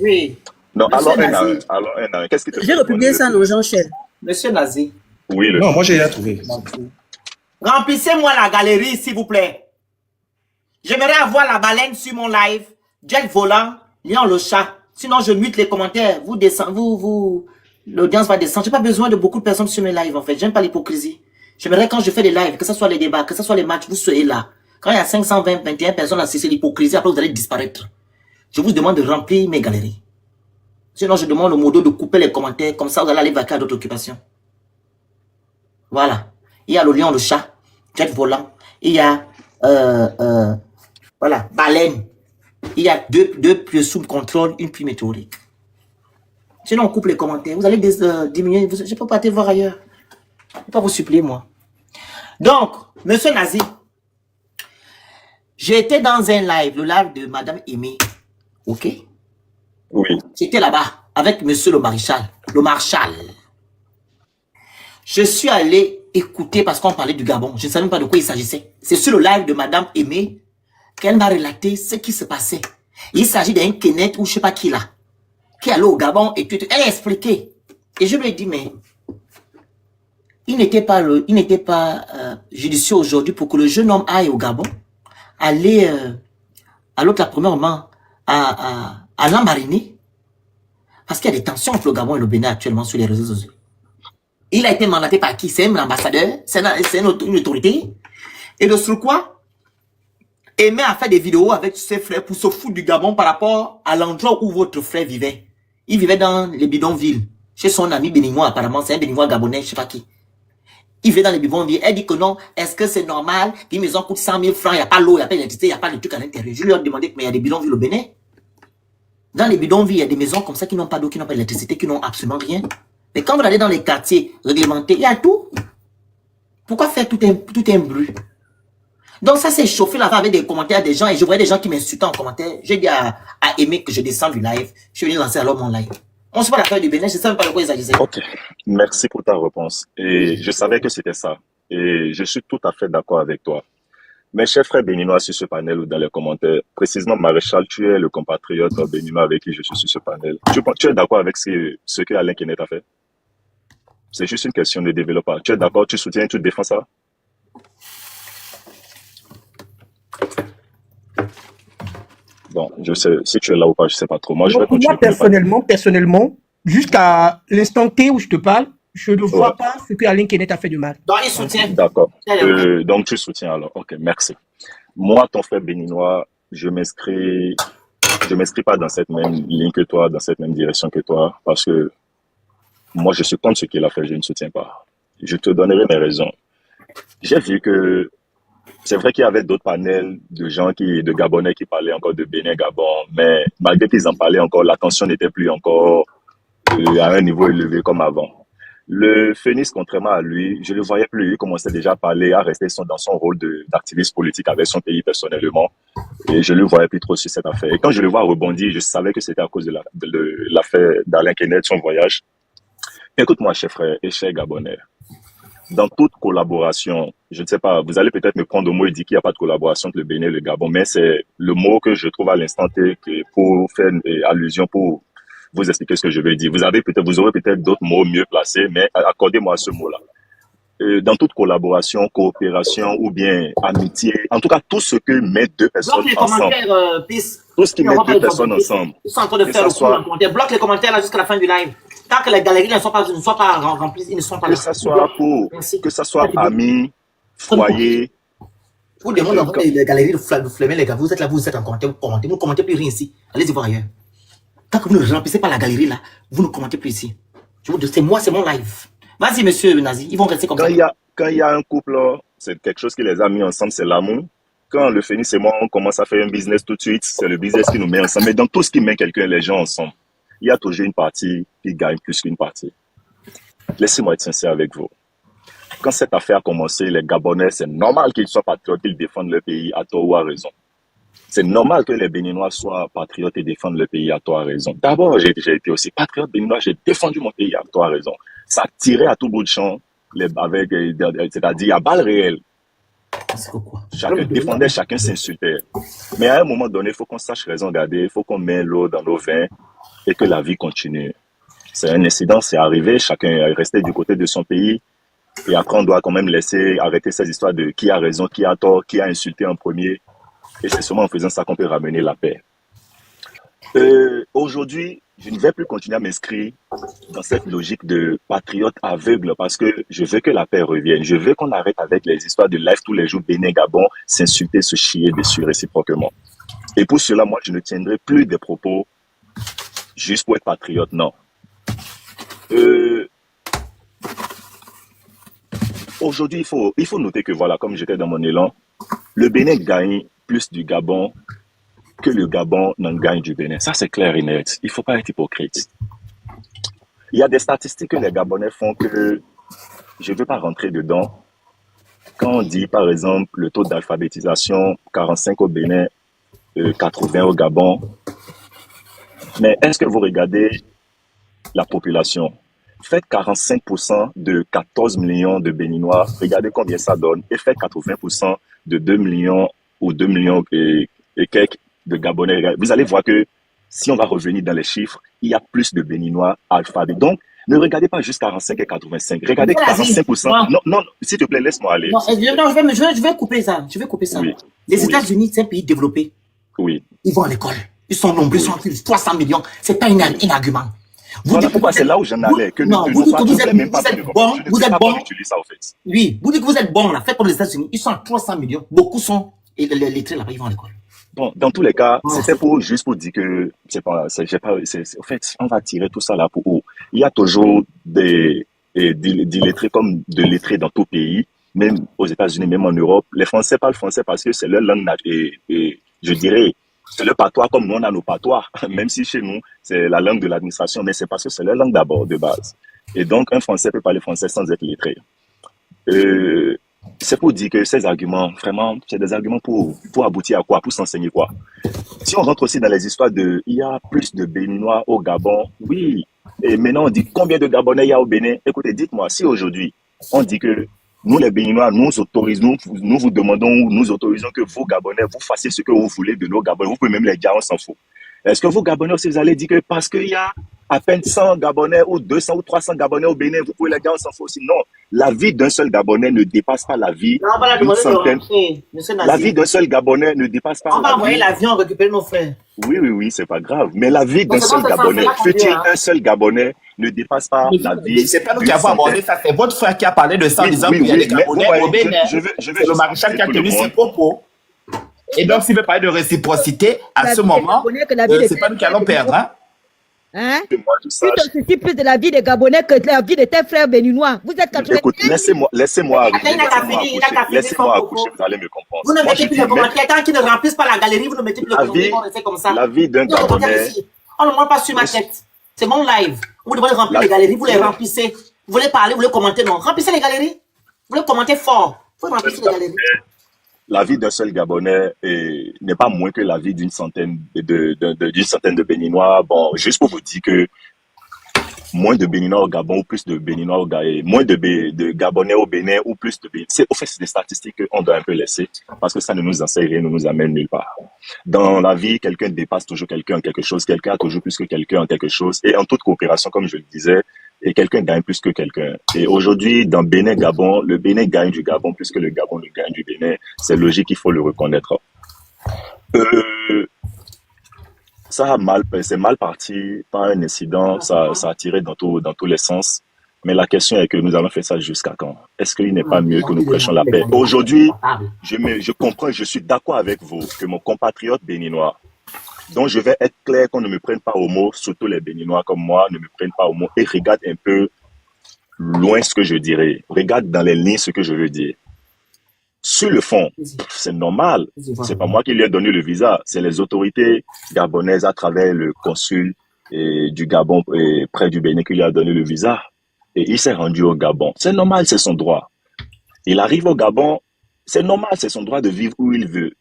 Oui. Non, alors un. Qu'est-ce qui te fait J'ai republié ça, non, Jean-Chel. Monsieur Nazi. Oui, Non, moi j'ai déjà trouvé. Remplissez-moi la galerie, s'il vous plaît. J'aimerais avoir la baleine sur mon live. Jack volant, liant le chat. Sinon, je mute les commentaires. Vous descendez, l'audience va descendre. J'ai pas besoin de beaucoup de personnes sur mes lives, en fait. J'aime pas l'hypocrisie. J'aimerais quand je fais des lives, que ce soit les débats, que ce soit les matchs, vous soyez là. Quand il y a 520, 21 personnes à c'est l'hypocrisie, après vous allez disparaître. Je vous demande de remplir mes galeries. Sinon, je demande au modo de couper les commentaires. Comme ça, vous allez aller vaquer à d'autres occupations. Voilà. Il y a le lion, le chat, jet volant. Il y a, voilà, baleine. Il y a deux pluies sous contrôle, une pluie météorique. Sinon, on coupe les commentaires. Vous allez diminuer. Je ne peux pas te voir ailleurs. Je ne peux pas vous supplier, moi. Donc, monsieur Nazi, j'ai été dans un live, le live de Madame Aimée. OK? Oui. J'étais là-bas avec monsieur le maréchal. Le marshal. Je suis allé écouter parce qu'on parlait du Gabon. Je ne savais même pas de quoi il s'agissait. C'est sur le live de Madame Aimée qu'elle m'a relaté ce qui se passait. Il s'agit d'un Kenneth ou je ne sais pas qui là, qui est allé au Gabon et tout. Elle a expliqué. Et je lui ai dit, mais il n'était pas judicieux aujourd'hui pour que le jeune homme aille au Gabon, aller à l'autre, premièrement, à l'embariner. Parce qu'il y a des tensions entre le Gabon et le Bénin actuellement sur les réseaux sociaux. Il a été mandaté par qui? C'est un ambassadeur, c'est une autorité. Et de sur quoi, Aimé a fait des vidéos avec ses frères pour se foutre du Gabon par rapport à l'endroit où votre frère vivait. Il vivait dans les bidonvilles, chez son ami béninois apparemment, c'est un béninois gabonais, je sais pas qui. Il vivait dans les bidonvilles. Elle dit que non, est-ce que c'est normal qu'une maison coûte 100 000 francs, il n'y a pas l'eau, il n'y a pas l'électricité, il n'y a pas de trucs à l'intérieur. Je lui ai demandé, mais il y a des bidonvilles au Bénin. Dans les bidonvilles, il y a des maisons comme ça qui n'ont pas d'eau, qui n'ont pas d'électricité, qui n'ont absolument rien. Mais quand vous allez dans les quartiers réglementés, il y a tout. Pourquoi faire tout un bruit? Donc ça s'est chauffé là-bas avec des commentaires des gens et je voyais des gens qui m'insultaient en commentaire. J'ai dit à Aimé que je descends du live. Je suis venu lancer alors mon live. On ne sait pas l'affaire du Bénin, je ne sais même pas de quoi il s'agissait. Ok, merci pour ta réponse. Et je savais que c'était ça. Et je suis tout à fait d'accord avec toi. Mes chers frères béninois sur ce panel ou dans les commentaires, précisément Maréchal, tu es le compatriote béninois avec qui je suis sur ce panel. Tu es d'accord avec ce que Alain Kenneth a fait? C'est juste une question de développement. Tu es d'accord, tu soutiens, tu défends ça? Bon, je sais, si tu es là ou pas, je sais pas trop. Moi, je vais continuer. Moi, personnellement, jusqu'à l'instant T où je te parle, je ne vois pas ce que Alain Kenneth a fait de mal. Donc, il soutient. D'accord. Donc, tu soutiens alors. Ok, merci. Moi, ton frère béninois, je m'inscris pas dans cette même ligne que toi, dans cette même direction que toi, parce que moi, je suis contre ce qu'il a fait, je ne soutiens pas. Je te donnerai mes raisons. J'ai vu que c'est vrai qu'il y avait d'autres panels de gens de Gabonais qui parlaient encore de Bénin, Gabon, mais malgré qu'ils en parlaient encore, l'attention n'était plus encore à un niveau élevé comme avant. Le Phénix, contrairement à lui, je le voyais plus. Il commençait déjà à parler, à rester dans son rôle d'activiste politique avec son pays personnellement. Et je le voyais plus trop sur cette affaire. Et quand je le vois rebondir, je savais que c'était à cause de l'affaire d'Alain Kenneth, son voyage. Écoute-moi, cher frère et cher Gabonais. Dans toute collaboration, je ne sais pas, vous allez peut-être me prendre au mot et dire qu'il n'y a pas de collaboration entre le Bénin et le Gabon, mais c'est le mot que je trouve à l'instant T pour faire allusion, pour vous expliquer ce que je veux dire. Vous aurez peut-être d'autres mots mieux placés, mais accordez-moi ce mot-là. Dans toute collaboration, coopération ou bien amitié, en tout cas tout ce que met deux personnes ensemble. Tout ce qui met deux personnes ensemble. Ils sont en train de faire le coup en commentaire. Bloque les commentaires là jusqu'à la fin du live. Tant que les galeries ne soient pas remplies, ils ne sont pas là. Que ça soit amis, foyer. Vous demandez les galeries de flemmer les gars. Vous êtes là, vous êtes en commentaire, vous ne commentez plus rien ici. Allez-y voir ailleurs. Tant que vous ne remplissez pas la galerie là, vous ne commentez plus ici. C'est mon live. Vas-y, monsieur Nazi, ils vont rester comme ça. Quand il y a un couple, c'est quelque chose qui les a mis ensemble, c'est l'amour. Quand le Phénix et moi, on commence à faire un business tout de suite, c'est le business qui nous met ensemble. Mais dans tout ce qui met les gens ensemble, il y a toujours une partie qui gagne plus qu'une partie. Laissez-moi être sincère avec vous. Quand cette affaire a commencé, les Gabonais, c'est normal qu'ils soient patriotes, qu'ils défendent leur pays à tort ou à raison. C'est normal que les Béninois soient patriotes et défendent le pays à tort à raison. D'abord, j'ai été aussi patriote béninois, j'ai défendu mon pays à tort à raison. Ça tirait à tout bout de champ, c'est-à-dire à balles réelles. Chacun défendait, chacun s'insultait. Mais à un moment donné, il faut qu'on sache raison garder, il faut qu'on mette l'eau dans nos vins et que la vie continue. C'est un incident, c'est arrivé, chacun est resté du côté de son pays. Et après, on doit quand même laisser arrêter ces histoires de qui a raison, qui a tort, qui a insulté en premier. Et c'est seulement en faisant ça qu'on peut ramener la paix. Aujourd'hui, je ne vais plus continuer à m'inscrire dans cette logique de patriote aveugle parce que je veux que la paix revienne. Je veux qu'on arrête avec les histoires de live tous les jours, Bénin, Gabon, s'insulter, se chier dessus réciproquement. Et pour cela, moi, je ne tiendrai plus des propos juste pour être patriote, non. Aujourd'hui, il faut noter que, voilà, comme j'étais dans mon élan, le Bénin gagne plus du Gabon que le Gabon n'en gagne du Bénin. Ça, c'est clair et net. Il ne faut pas être hypocrite. Il y a des statistiques que les Gabonais font que je ne veux pas rentrer dedans. Quand on dit, par exemple, le taux d'alphabétisation, 45 au Bénin, 80 au Gabon, mais est-ce que vous regardez la population? Faites 45% de 14 millions de Béninois, regardez combien ça donne, et faites 80% de 2 millions ou 2 millions et quelques de Gabonais. Vous allez voir que si on va revenir dans les chiffres, il y a plus de Béninois alphabétés. Donc, ne regardez pas juste 45 et 85. Regardez 45%. Non, s'il te plaît, laisse-moi aller. Non, je vais couper ça. Je vais couper ça. Oui. Les États-Unis, c'est un pays développé. Oui. Ils vont à l'école. Ils sont nombreux, ils sont plus de 300 millions. C'est pas un argument. Voilà pourquoi c'est là où j'en allais. Vous dites que vous êtes bon. Vous êtes bon. Ça, en fait. Oui, vous dites que vous êtes bon, là. Faites comme les États-Unis. Ils sont à 300 millions. Beaucoup sont lettrés là-bas, ils vont à l'école. Bon, dans tous les cas, c'était juste pour dire que au fait, on va tirer tout ça là pour où? Il y a toujours des lettrés comme de lettrés dans tout pays, même aux États-Unis, même en Europe. Les Français parlent français parce que c'est leur langue et je dirais, c'est leur patois comme nous on a nos patois, même si chez nous, c'est la langue de l'administration, mais c'est parce que c'est leur langue d'abord, de base. Et donc, un Français peut parler français sans être lettré. C'est pour dire que ces arguments, vraiment, c'est des arguments pour aboutir à quoi? Pour s'enseigner quoi? Si on rentre aussi dans les histoires de, il y a plus de Béninois au Gabon, oui. Et maintenant, on dit combien de Gabonais il y a au Bénin? Écoutez, dites-moi, si aujourd'hui, on dit que nous, les Béninois, nous vous demandons, nous autorisons que vous, Gabonais, vous fassiez ce que vous voulez de nos Gabonais. Vous pouvez même les dire, on s'en fout. Est-ce que vous, Gabonais aussi, vous allez dire que parce qu'il y a à peine 100 Gabonais ou 200 ou 300 Gabonais au Bénin, vous pouvez les dire, on s'en fout aussi? Non. La vie d'un seul Gabonais ne dépasse pas la vie d'une centaine. La vie d'un seul Gabonais ne dépasse pas la vie. On va envoyer l'avion récupérer nos frères. Oui, c'est pas grave. Mais la vie d'un seul Gabonais, fut-il un seul Gabonais, ne dépasse pas la vie. C'est pas nous qui avons abordé ça, c'est votre frère qui a parlé de ça en disant qu'il y a des Gabonais au Bénin. C'est le maréchal qui a tenu ses propos. Et donc, s'il veut parler de réciprocité, à ce moment, c'est pas nous qui allons perdre. Hein? Tu te soucies plus de la vie des Gabonais que de la vie de tes frères béninois. Vous êtes 80. Écoute, laissez-moi accoucher, vous allez me comprendre. Vous ne mettez plus les commentaires. Tant qu'ils ne remplissent pas la galerie, vous ne mettez plus les commentaires, vous restez comme ça. La vie d'un Gabonais. On ne monte pas sur ma tête. C'est mon live. Vous devez remplir les galeries, vous les remplissez. Vous voulez parler, vous voulez commenter, non. Remplissez les galeries. Vous voulez commenter fort. Vous remplissez les galeries. La vie d'un seul Gabonais n'est pas moins que la vie d'une centaine de Béninois. Bon, juste pour vous dire que moins de Béninois au Gabon ou plus de Béninois au Gabon, moins de Gabonais au Bénin ou plus de Béninois. C'est des statistiques qu'on doit un peu laisser parce que ça ne nous enseigne rien, ne nous amène nulle part. Dans la vie, quelqu'un dépasse toujours quelqu'un en quelque chose, quelqu'un a toujours plus que quelqu'un en quelque chose. Et en toute coopération, comme je le disais, et quelqu'un gagne plus que quelqu'un. Et aujourd'hui, dans Bénin-Gabon, le Bénin gagne du Gabon plus que le Gabon ne gagne du Bénin. C'est logique, il faut le reconnaître. C'est mal parti par un incident, ça a tiré dans tous les sens. Mais la question est que nous allons faire ça jusqu'à quand? Est-ce qu'il n'est pas mieux que nous prêchions la paix? Aujourd'hui, je comprends, je suis d'accord avec vous que mon compatriote béninois, donc je vais être clair qu'on ne me prenne pas au mot, surtout les Béninois comme moi, ne me prennent pas au mot et regarde un peu loin ce que je dirais. Regarde dans les lignes ce que je veux dire. Sur le fond, c'est normal. C'est pas moi qui lui ai donné le visa, c'est les autorités gabonaises à travers le consul du Gabon près du Bénin qui lui a donné le visa. Et il s'est rendu au Gabon. C'est normal, c'est son droit. Il arrive au Gabon, c'est normal, c'est son droit de vivre où il veut.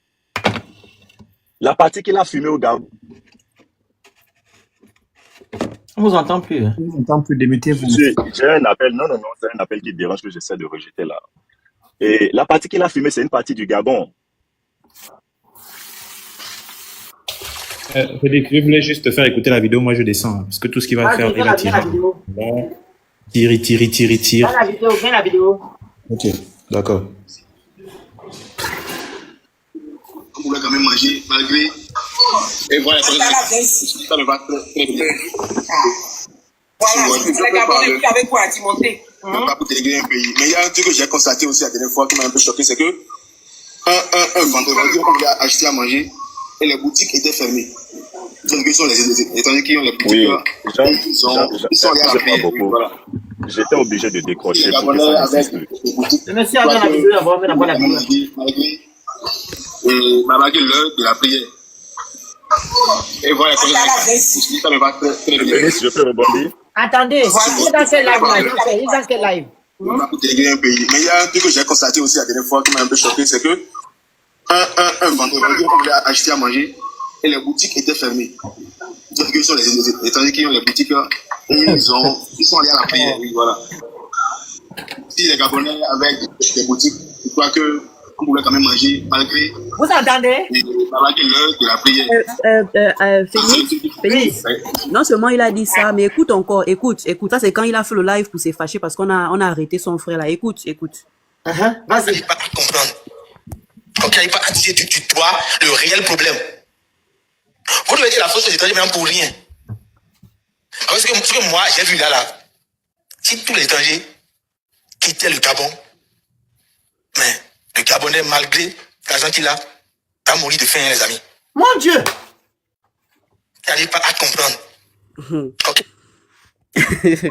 La partie qu'il a fumée au Gabon. On vous entend plus. Hein? On vous entend plus, démettez-vous. J'ai un appel, non, c'est un appel qui dérange que j'essaie de rejeter là. Et la partie qu'il a fumée, c'est une partie du Gabon. Je voulais juste te faire écouter la vidéo, moi je descends, parce que tout ce qu'il va faire, il va tirer. Bon. Tire. Viens la vidéo. Ok, d'accord. On voulait quand même manger malgré. Et voilà, ça ne va très bien. Voilà, c'est les Gabonais qui avaient quoi à monter. Pas pour déléguer un pays. Mais il y a un truc que j'ai constaté aussi la dernière fois qui m'a un peu choqué, c'est que un vendredi, on voulait acheter à manger et les boutiques étaient fermées. Donc, ils sont les étrangers qui ont les boutiques. Oui, là, ils sont allés à la paix. Voilà. J'étais obligé de décrocher Les pour que Gabonais ça avec n'existe les boutiques. Le monsieur a bien la vidéo d'abord, mais d'abord la vidéo. Malgré l'heure de la prière. Et voilà, ça ne va très bien. Je peux rebondir? Attendez, il est dans quel live là? Il est dans quel live? Pas pour déléguer un pays. Mais il y a un truc que j'ai constaté aussi la dernière fois qui m'a un peu choqué, c'est que un vendredi, on voulait acheter à manger et les boutiques étaient fermées. Donc, ils sont les étrangers qui ont les boutiques là, et ils sont allés à la prière. Oui, voilà. Si les Gabonais avec des boutiques, je crois que on pouvait quand même manger malgré. Vous entendez? Malgré l'heure de la prière. Félix, non seulement il a dit ça, mais écoute encore, écoute, ça c'est quand il a fait le live pour se fâcher parce qu'on a arrêté son frère là, écoute. Vas-y. Pas à comprendre. Donc, il n'y a pas à dire du doigt le réel problème. Vous devez dire la faute aux étrangers maintenant pour rien. Parce que ce que moi j'ai vu là, si tous les étrangers quittaient le Gabon, mais le Gabonais, malgré l'argent qu'il a, va mourir de faim, les amis. Mon Dieu! Il n'arrive pas à comprendre. Ok.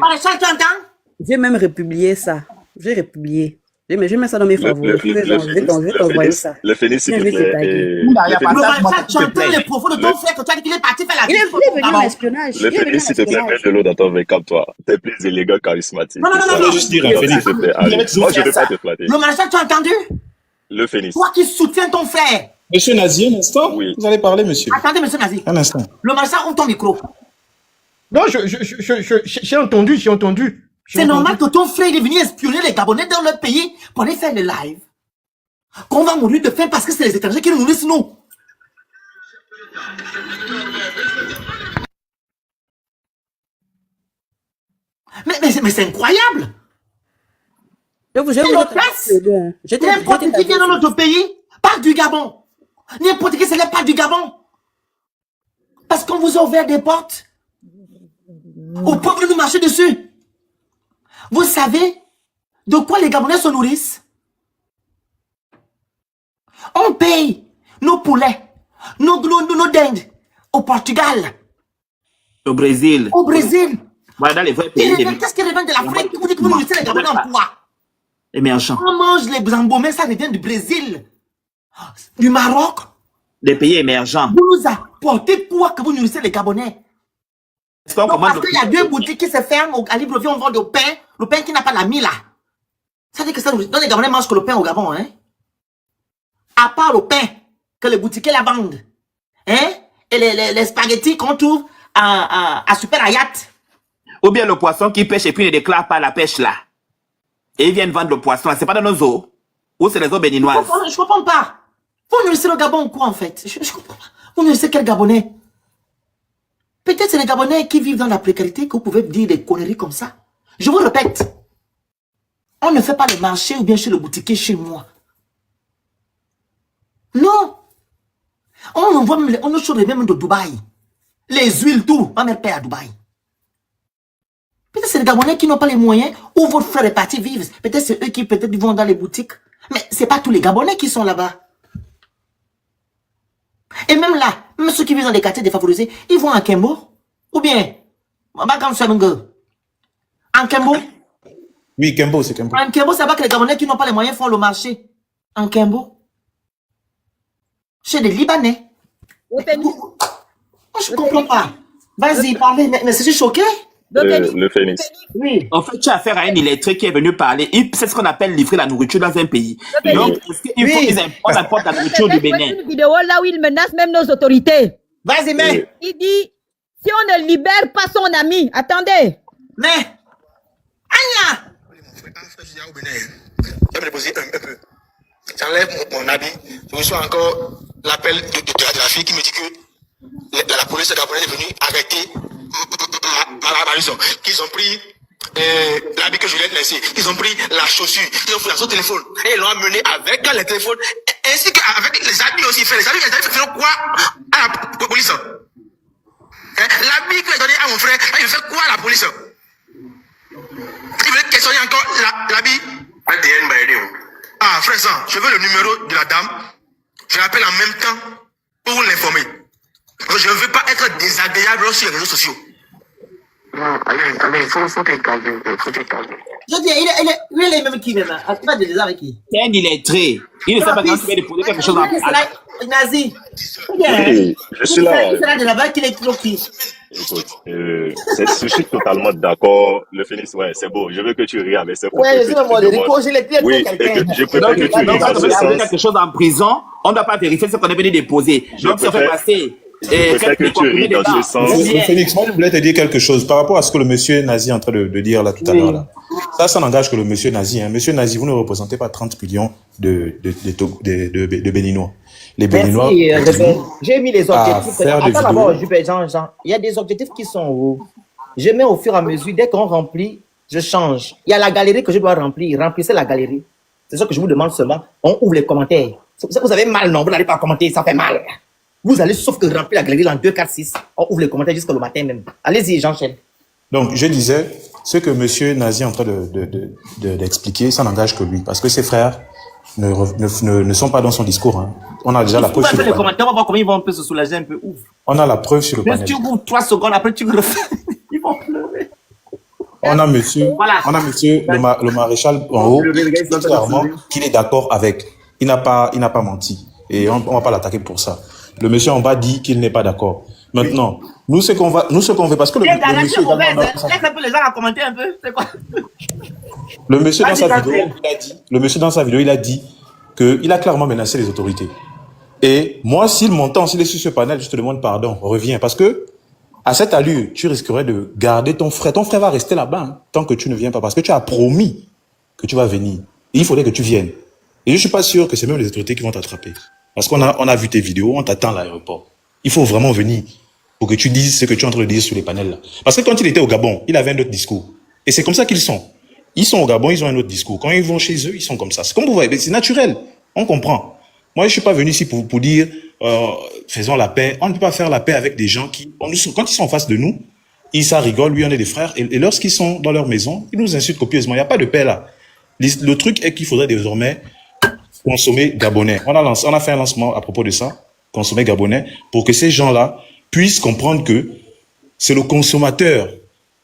Maréchal, tu entends? J'ai même republié ça. Je mets ça dans mes favoris. Je vais t'envoyer ça. Le Phénix, s'il te plaît. Maréchal, tu entends les propos de ton frère que tu as dit qu'il est parti faire la vie. Il est venu en espionnage. Le Phénix, s'il te plaît, mets de l'eau dans ton verre comme toi. T'es plus élégant, charismatique. Non. Je veux juste dire à Phénix. S'il te plaît, allez. Moi, je ne vais pas te flatter. Le maréchal, tu as entendu? Le Phénix. Toi qui soutiens ton frère. Monsieur Nazi, un instant. Oui. Vous allez parler, monsieur. Attendez, monsieur Nazi. Un instant. Le maréchal, ouvre ton micro. Non, j'ai entendu. C'est normal que ton frère est venu espionner les Gabonais dans leur pays pour aller faire le live. Qu'on va mourir de faim parce que c'est les étrangers qui nous nourrissent, nous. Mais c'est incroyable. N'importe qui vient dans notre pays, pas du Gabon. N'importe qui, ce n'est pas du Gabon. Parce qu'on vous a ouvert des portes. Aux pauvres de nous marcher dessus. Vous savez de quoi les Gabonais se nourrissent? On paye nos poulets, nos dindes au Portugal. Au Brésil. Voilà, dans les vrais pays. Qu'est-ce qui revient de l'Afrique? Vous dites que vous nourrissez les Gabonais en quoi? Émergents. On mange les embaumés, ça revient du Brésil, du Maroc. Des pays émergents. Vous nous apportez quoi que vous nourrissez les Gabonais? Parce qu'il y a deux boutiques qui se ferment à Libreville, on vend le pain qui n'a pas la mie là. Ça veut dire que ça, donc les Gabonais mangent que le pain au Gabon, hein? À part le pain que les boutiquiers la vendent, hein? Et les spaghettis qu'on trouve à Super Hayat. Ou bien le poisson qui pêche et puis ne déclare pas la pêche là. Et ils viennent vendre le poisson, c'est pas dans nos eaux. Ou c'est les eaux béninoises. Je comprends pas. Vous nourrissez le Gabon ou quoi en fait? Je comprends pas. Vous nourrissez quel Gabonais? Peut-être c'est les Gabonais qui vivent dans la précarité que vous pouvez dire des conneries comme ça. Je vous répète. On ne fait pas le marché ou bien chez le boutiquier chez moi. Non. On envoie même, on nous change même de Dubaï. Les huiles, tout. Ma mère paie à Dubaï. Peut-être c'est les Gabonais qui n'ont pas les moyens ou votre frère est parti vivre. Peut-être c'est eux qui peut-être vont dans les boutiques. Mais c'est pas tous les Gabonais qui sont là-bas. Et même là, même ceux qui vivent dans les quartiers défavorisés, ils vont à Kembo. Ou bien, en Kembo. Oui, Kembo, c'est Kembo. En Kembo, c'est pas que les Gabonais qui n'ont pas les moyens font le marché. En Kembo. Chez des Libanais. Je comprends pas. Vas-y, parlez. Mais c'est choqué. Le Phénix. Oui. En fait, tu as affaire à un illettré qui est venu parler. C'est ce qu'on appelle livrer la nourriture dans un pays. Donc, il faut qu'ils importent la nourriture du Bénin. Il y a une vidéo là où il menace même nos autorités. Vas-y, mais. Il dit, si on ne libère pas son ami, attendez. Mais. Anya. Je vais me déposer un peu. J'enlève mon habit. Je reçois encore l'appel de la fille qui me dit que la police gabonaise est venue arrêter ma maison. Qu'ils ont pris l'habit que je lui ai laissé. Ils ont pris la chaussure, ils ont pris son téléphone et ils l'ont amené avec les téléphones, ainsi qu'avec les habits aussi. Les habits font quoi à la police? L'habit que j'ai donné à mon frère, il fait quoi à la police? Il veut questionner encore l'habit. Ah, frère, ça, je veux le numéro de la dame. Je l'appelle en même temps pour l'informer. Je ne veux pas être désagréable sur les réseaux sociaux. Non, il faut te calmer. Je dis, il est même qui maintenant? Il va déjà avec qui? C'est un illettré. Il ne sait pas quand tu vas déposer quelque chose à Nazi. Oui, je suis là. C'est là de là-bas qu'il est trop qui. Écoute, je suis totalement d'accord. Le Phoenix, ouais, c'est beau. Je veux que tu ries avec ce Ouais, je suis le mode Rico, je l'ai dit à oui, quelqu'un. je préfère que tu ries dans ce sens. quelque chose en prison, on ne doit pas vérifier ce qu'on est venu déposer. Donc, ça fait passer. Je préfère que tu ris dans ce sens. Félix, moi je voulais te dire quelque chose par rapport à ce que le monsieur Nazi est en train de dire là tout à l'heure. Ça n'engage que le monsieur Nazi. Hein. Monsieur Nazi, vous ne représentez pas 30 millions de Béninois. Les Béninois. J'ai mis les objectifs. Attends d'abord, Jean. Il y a des objectifs qui sont hauts. Je mets au fur et à mesure, dès qu'on remplit, je change. Il y a la galerie que je dois remplir. Remplissez la galerie. C'est ça que je vous demande seulement. On ouvre les commentaires. Vous avez mal, non? Vous n'allez pas commenter, ça fait mal. Vous allez sauf que remplir la galerie en 2, 4, 6. On ouvre les commentaires jusqu'au matin même. Allez-y, j'enchaîne. Donc, je disais, ce que monsieur Nazi est en train d'expliquer, ça n'engage que lui. Parce que ses frères ne sont pas dans son discours. Hein. On a déjà la preuve sur le panel. On va voir comment ils vont un peu se soulager un peu. Ouf. On a la preuve sur le panel. Tu ouvres 3 secondes, après tu refais. Ils vont pleurer. On a monsieur le maréchal en haut, clairement, qu'il est d'accord avec. Il n'a pas menti. Et on va pas l'attaquer pour ça. Le monsieur en bas dit qu'il n'est pas d'accord. Maintenant, nous ce qu'on veut, parce que le monsieur laisse un peu les gens à commenter un peu. C'est quoi? Le monsieur dans sa vidéo, il a dit qu'il a clairement menacé les autorités. Et moi, s'il est sur ce panel, je te demande pardon, reviens. Parce que, à cette allure, tu risquerais de garder ton frère. Ton frère va rester là-bas, hein, tant que tu ne viens pas. Parce que tu as promis que tu vas venir. Et il faudrait que tu viennes. Et je suis pas sûr que c'est même les autorités qui vont t'attraper. Parce qu'on a vu tes vidéos, on t'attend à l'aéroport. Il faut vraiment venir pour que tu dises ce que tu es en train de dire sur les panels là. Parce que quand il était au Gabon, il avait un autre discours. Et c'est comme ça qu'ils sont. Ils sont au Gabon, ils ont un autre discours. Quand ils vont chez eux, ils sont comme ça. C'est comme vous voyez, c'est naturel. On comprend. Moi, je suis pas venu ici pour dire faisons la paix. On ne peut pas faire la paix avec des gens quand ils sont en face de nous, ça rigole, lui on est des frères. Et lorsqu'ils sont dans leur maison, ils nous insultent copieusement. Il n'y a pas de paix là. Le truc est qu'il faudrait désormais consommer gabonais. On a fait un lancement à propos de ça, consommer gabonais, pour que ces gens-là puissent comprendre que c'est le consommateur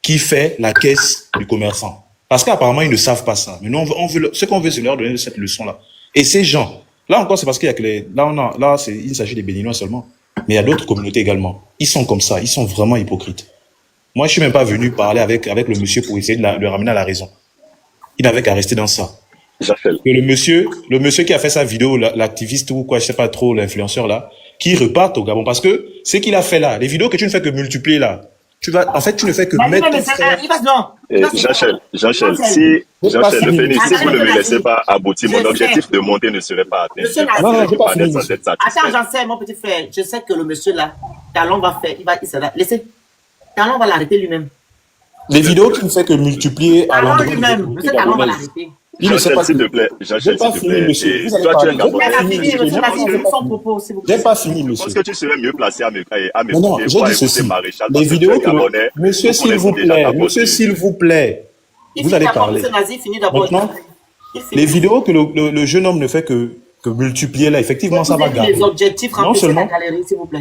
qui fait la caisse du commerçant. Parce qu'apparemment, ils ne savent pas ça. Mais nous, ce qu'on veut, c'est leur donner cette leçon-là. Et ces gens, là encore, c'est parce qu'il y a que il s'agit des Béninois seulement. Mais il y a d'autres communautés également. Ils sont comme ça, ils sont vraiment hypocrites. Moi, je suis même pas venu parler avec le monsieur pour essayer de le ramener à la raison. Il n'avait qu'à rester dans ça. Et le monsieur qui a fait sa vidéo, l'activiste ou quoi, je sais pas trop, l'influenceur là, qui reparte au Gabon. Parce que ce qu'il a fait là, les vidéos que tu ne fais que multiplier là, tu ne fais que mettre ton frère. J'enchaîne. Si vous ne me laissez pas aboutir, mon objectif de monter ne serait pas atteint. Attends, j'en sais, mon petit frère. Je sais que le monsieur là, Talon va faire, il sera. Laissez. Talon va l'arrêter lui-même. Les vidéos qui ne fait que multiplier à l'endroit. Lui-même. Monsieur Talon va l'arrêter. Il ne sait pas, s'il te plaît. J'ai pas fini, monsieur. Vous toi, tu es un Gabonais. J'ai pas fini, monsieur. Parce que tu serais mieux placé à me non, j'ai dit ceci. Les vidéos que monsieur, s'il vous plaît, vous allez parler. Maintenant, les vidéos que le jeune homme ne fait que multiplier là, effectivement, ça va garder.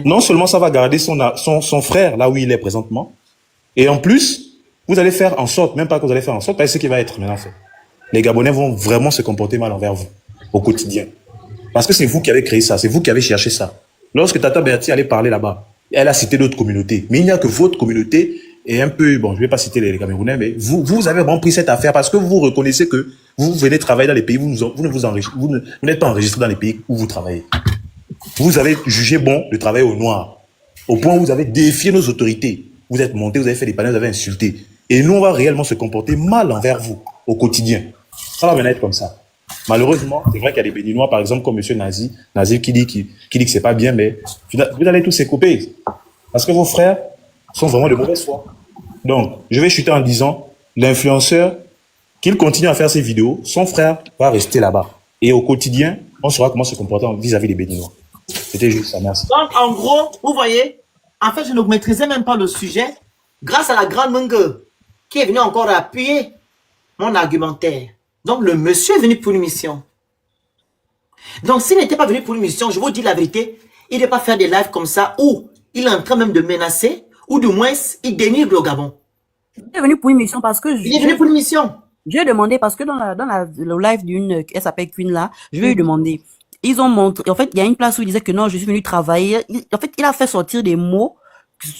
Non seulement ça va garder son frère là où il est présentement, et en plus, vous allez faire en sorte, même pas que vous allez faire en sorte, parce que ce qui va être maintenant fait. Les Gabonais vont vraiment se comporter mal envers vous, au quotidien. Parce que c'est vous qui avez créé ça, c'est vous qui avez cherché ça. Lorsque Tata Bertie allait parler là-bas, elle a cité d'autres communautés. Mais il n'y a que votre communauté, et un peu, bon, je ne vais pas citer les Camerounais, mais vous avez vraiment pris cette affaire parce que vous reconnaissez que vous venez travailler dans les pays, vous n'êtes pas enregistré dans les pays où vous travaillez. Vous avez jugé bon de travailler au noir, au point où vous avez défié nos autorités. Vous êtes monté, vous avez fait des panels, vous avez insulté. Et nous, on va réellement se comporter mal envers vous, au quotidien. Ça va maintenant être comme ça. Malheureusement, c'est vrai qu'il y a des Béninois, par exemple, comme monsieur Nazi qui dit que c'est pas bien, mais vous allez tous se couper. Parce que vos frères sont vraiment de mauvaise foi. Donc, je vais chuter en disant, l'influenceur, qu'il continue à faire ses vidéos, son frère va rester là-bas. Et au quotidien, on saura comment se comporter vis-à-vis des Béninois. C'était juste ça, merci. Donc, en gros, vous voyez, en fait, je ne maîtrisais même pas le sujet grâce à la grande Mungue qui est venue encore appuyer mon argumentaire. Donc, le monsieur est venu pour une mission. Donc, s'il n'était pas venu pour une mission, je vous dis la vérité, il ne va pas faire des lives comme ça où il est en train même de menacer ou du moins, il dénigre le Gabon. Il est venu pour une mission parce que... Il est venu pour une mission. J'ai demandé parce que dans le live d'une, elle s'appelle Queen là, je vais lui demander. Ils ont montré, en fait, il y a une place où il disait que non, je suis venu travailler. En fait, il a fait sortir des mots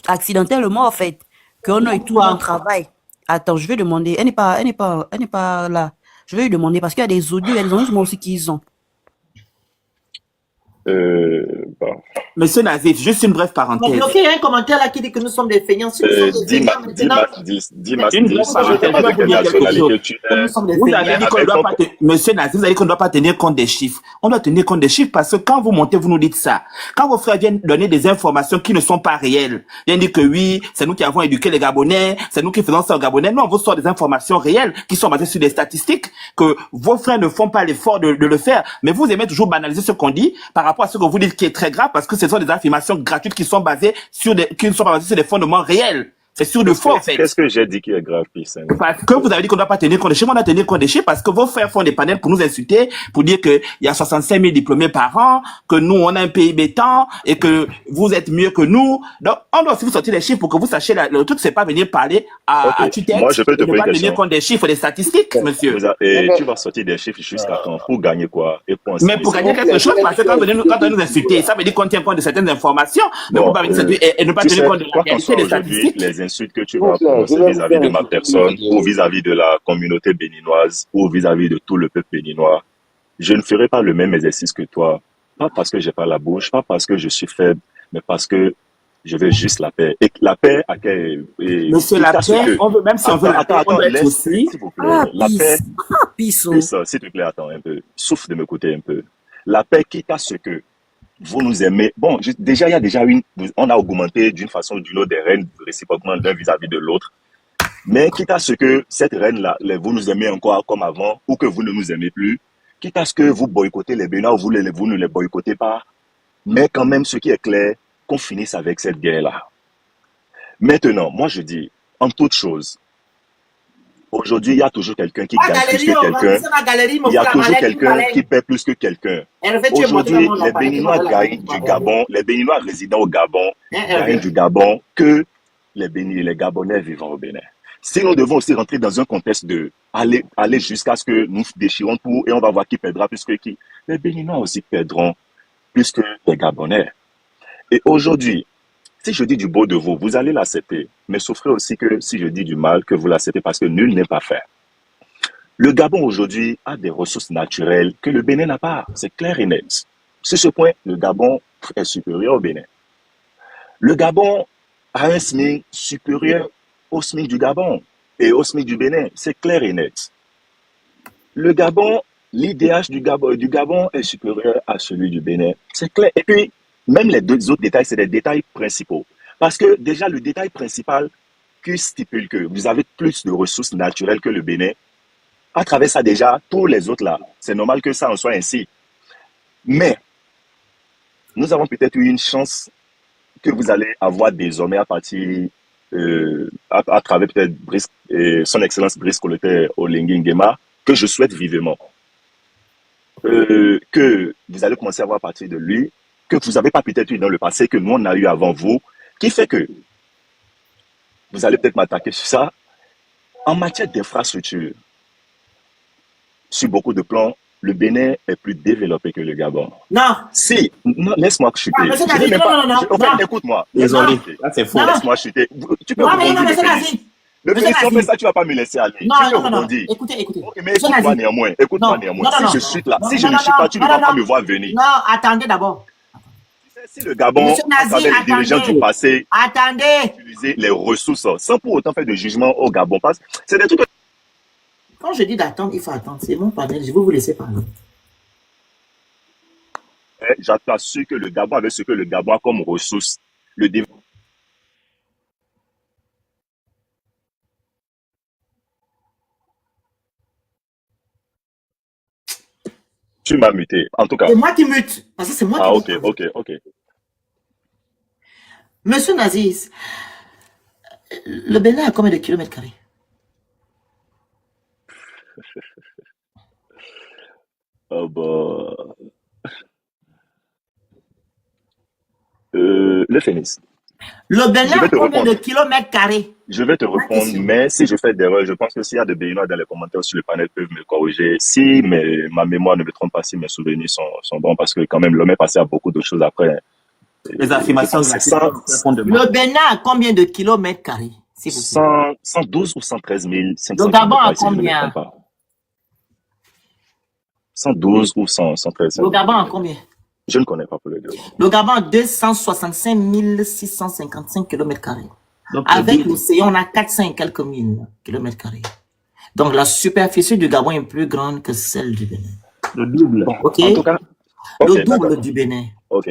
accidentellement, en fait, qu'on a tout mon travail. Attends, je vais demander. Elle n'est pas là. Je vais lui demander parce qu'il y a des audios, il y a des enregistrements aussi qu'ils ont. Bon. Monsieur Nazif, juste une brève parenthèse. Donc, il y a un commentaire là qui dit que nous sommes des feignants. Si nous sommes des feignants maintenant... Vous avez dit qu'on ne doit pas Monsieur Nazif, vous avez dit qu'on ne doit pas tenir compte des chiffres. On doit tenir compte des chiffres parce que quand vous montez, vous nous dites ça. Quand vos frères viennent donner des informations qui ne sont pas réelles, ils viennent dire que oui, c'est nous qui avons éduqué les Gabonais, c'est nous qui faisons ça aux Gabonais. Non, on vous sort des informations réelles qui sont basées sur des statistiques que vos frères ne font pas l'effort de le faire. Mais vous aimez toujours banaliser ce qu'on dit par rapport à ce que vous dites qui est très grave parce que ce sont des affirmations gratuites qui sont basées sur des fondements réels. C'est sur le faux, en fait. Qu'est-ce que j'ai dit qui est grave, Pissing? Parce que vous avez dit qu'on ne doit pas tenir compte des chiffres, on doit tenir compte des chiffres parce que vos frères font des panels pour nous insulter, pour dire qu'il y a 65 000 diplômés par an, que nous, on a un PIB tant, et que vous êtes mieux que nous. Donc, on doit aussi vous sortir les chiffres pour que vous sachiez, le truc, c'est pas venir parler à tue-tête. Moi, je peux te poser une question. Tenir compte des chiffres, des statistiques, monsieur. Et tu vas sortir des chiffres jusqu'à quand? Pour gagner quoi? Et pour mais pour gagner quelque chose, parce que quand on nous insulter, ça veut dire qu'on tient compte de certaines informations, mais on va venir et ne pas tenir compte de la réalité des statistiques. Les insultes que tu vas vis-à-vis de ma personne ou vis-à-vis de la communauté béninoise ou vis-à-vis de tout le peuple béninois, je ne ferai pas le même exercice que toi. Pas parce que j'ai pas la bouche, pas parce que je suis faible, mais parce que je veux juste la paix. Et la paix à quel... Monsieur, la paix, on veut, même si on veut la paix, on veut être aussi... S'il vous plaît, la paix... S'il te plaît, attends un peu. Souffle de me côté un peu. La paix, quitte à ce que vous nous aimez. Bon, déjà, il y a déjà on a augmenté d'une façon ou d'une autre des reines réciproquement l'un vis-à-vis de l'autre. Mais quitte à ce que cette reine-là, vous nous aimez encore comme avant, ou que vous ne nous aimez plus, quitte à ce que vous boycottez les Béninois ou vous ne les boycottez pas, mais quand même, ce qui est clair, qu'on finisse avec cette guerre-là. Maintenant, moi je dis, en toute chose, aujourd'hui, il y a toujours quelqu'un qui gagne plus que quelqu'un. Il y a toujours quelqu'un qui paie plus que quelqu'un. Aujourd'hui, les Béninois gagnent du Gabon, les Béninois résidant au Gabon gagnent du Gabon que les Gabonais vivant au Bénin. Si nous devons aussi rentrer dans un contexte de aller jusqu'à ce que nous déchirons tout et on va voir qui perdra plus que qui, les Béninois aussi perdront plus que les Gabonais. Et aujourd'hui, si je dis du beau de vous, vous allez l'accepter, mais souffrez aussi que si je dis du mal, que vous l'acceptez parce que nul n'est pas fait. Le Gabon aujourd'hui a des ressources naturelles que le Bénin n'a pas, c'est clair et net. Sur ce point, le Gabon est supérieur au Bénin. Le Gabon a un SMIC supérieur au SMIC du Gabon et au SMIC du Bénin, c'est clair et net. Le Gabon, l'IDH du Gabon est supérieur à celui du Bénin, c'est clair. Et puis, même les deux autres détails, c'est des détails principaux. Parce que déjà, le détail principal qui stipule que vous avez plus de ressources naturelles que le Bénin, à travers ça déjà, tous les autres là, c'est normal que ça en soit ainsi. Mais, nous avons peut-être eu une chance que vous allez avoir désormais à partir, à travers peut-être son Excellence Brice Colotaire Olengi Nguema, que je souhaite vivement. Que vous allez commencer à voir à partir de lui, que vous n'avez pas peut-être eu dans le passé, que nous on a eu avant vous, qui fait que vous allez peut-être m'attaquer sur ça. En matière d'infrastructure, sur beaucoup de plans, le Bénin est plus développé que le Gabon. Non. Si, non, laisse-moi chuter. Non. Écoute-moi. Désolé. C'est faux. Laisse-moi chuter. Tu peux non, mais rebondir. Si on fait ça, tu ne vas pas me laisser aller. Non. Écoutez. Okay, mais écoute-moi néanmoins. Si je chute là, si je ne chute pas, tu ne vas pas me voir venir. Non, attendez d'abord. Si le Gabon, à travers les dirigeants du passé, utiliser les ressources sans pour autant faire de jugement au Gabon, parce que c'est des trucs. Quand je dis d'attendre, il faut attendre. C'est mon panel, je vais vous laisser parler. J'assure que le Gabon, avec ce que le Gabon a comme ressources, le développement. Tu m'as muté, en tout cas. C'est moi qui mute. Parce que c'est moi qui mute. Ok. Monsieur Naziz, le Bénin a combien de kilomètres carrés? Le Phénix. Le Bénin a combien de kilomètres carrés? Je vais te répondre, mais si je fais d'erreur, je pense que s'il y a des Béninois dans les commentaires sur le panel peuvent me corriger. Si ma mémoire ne me trompe pas, si mes souvenirs sont bons, parce que quand même, l'homme est passé à beaucoup d'autres choses après. Les affirmations Le Bénin a combien de kilomètres carrés? 112 ou 113 500. Le Gabon a combien? 112 ou 113 Le Gabon a combien? Je ne connais pas pour le deux. Le Gabon a 265 655 km². Avec l'océan, on a 400 et quelques mille km². Donc la superficie du Gabon est plus grande que celle du Bénin. Le double. Ok. En tout cas, le double du Bénin. Ok.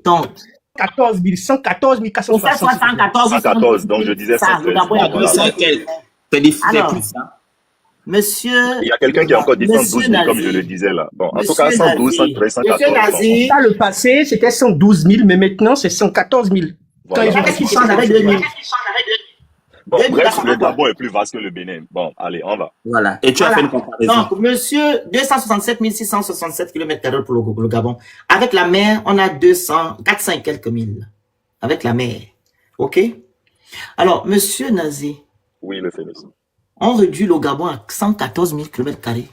Donc 114 460. 114, donc je disais ça. Alors, monsieur... Il y a quelqu'un qui a encore dit 112 000 comme je le disais là. Bon, en tout cas, 112, 113, 114. Ça, le passé, c'était 112 000, mais maintenant, c'est 114 000. Voilà. Qu'est-ce qui change avec 2000? Bon, bref, le Gabon est plus vaste que le Bénin. Bon, allez, on va. Voilà. Et tu as fait une comparaison. Donc, monsieur, 267 667 km² pour le Gabon. Avec la mer, on a 400 et quelques mille. Avec la mer. OK? Alors, monsieur Nazi. Oui, le Phénix. On réduit le Gabon à 114 000 km².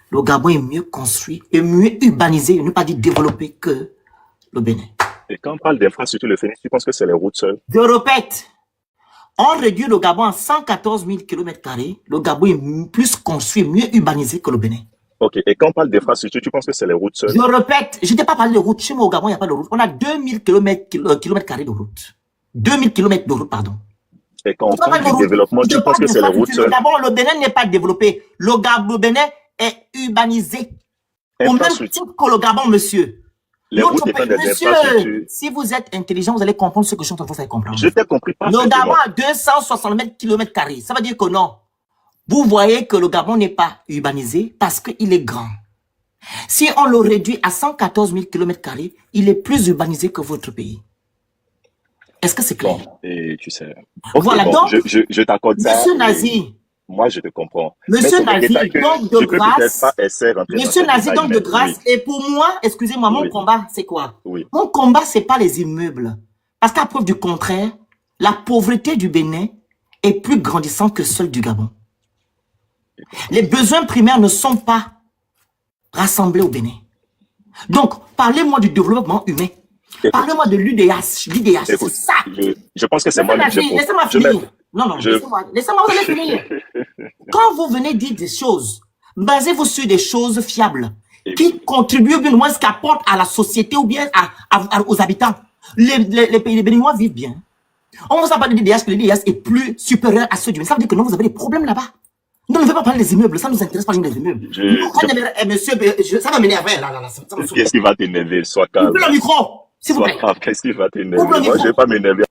Le Gabon est mieux construit et mieux urbanisé, ne pas dire développé que le Bénin. Et quand on parle d'infrastructure, le Phénix, tu penses que c'est les routes seules? Je répète, on réduit le Gabon à 114 000 km². Le Gabon est plus construit, mieux urbanisé que le Bénin. Ok, et quand on parle d'infrastructure, tu penses que c'est les routes seules? Je répète, je n'ai pas parlé de route. Chez moi au Gabon, il n'y a pas de route. On a 2000 km² de route. 2000 km de route, pardon. Et quand on parle du développement, tu penses que c'est les routes seules? D'abord, le Bénin n'est pas développé. Le Bénin est urbanisé. Au même titre que le Gabon, monsieur. Les routes dépendent des infrastructures. Si vous êtes intelligent, vous allez comprendre ce que je suis en train de vous faire comprendre. Je t'ai compris pas. Le Gabon a 260 km². Ça veut dire que non. Vous voyez que le Gabon n'est pas urbanisé parce qu'il est grand. Si on le réduit à 114 000 km², il est plus urbanisé que votre pays. Est-ce que c'est clair? Bon, et tu sais. Okay, voilà, bon, donc, je t'accorde ça. Monsieur Nazi. Moi, je te comprends. Monsieur Nazi, donc de grâce. Monsieur Nazi, donc de grâce. Oui. Et pour moi, excusez-moi, mon combat, c'est quoi? Oui. Mon combat, c'est pas les immeubles. Parce qu'à preuve du contraire, la pauvreté du Bénin est plus grandissante que celle du Gabon. Les besoins primaires ne sont pas rassemblés au Bénin. Donc, parlez-moi du développement humain. Parlez-moi de l'UDH, c'est ça. Je pense que c'est moi. Laissez-moi finir. Non, laissez-moi, vous allez finir. Quand vous venez dire des choses, basez-vous sur des choses fiables qui contribuent ou bien moins ce qu'apportent à la société ou bien aux habitants. Les pays béninois vivent bien. On vous a parlé de l'IDH, que l'IDH est plus supérieur à ceux du Bénin. Ça veut dire que non, vous avez des problèmes là-bas. Nous ne veut pas parler des immeubles, ça ne nous intéresse pas les immeubles. Monsieur, ça va m'énerver là. Qu'est-ce qui va t'énerver? Sois calme. Ouvrez le micro, s'il vous plaît. Qu'est-ce qui va t'énerver? Moi, je ne vais pas m'énerver.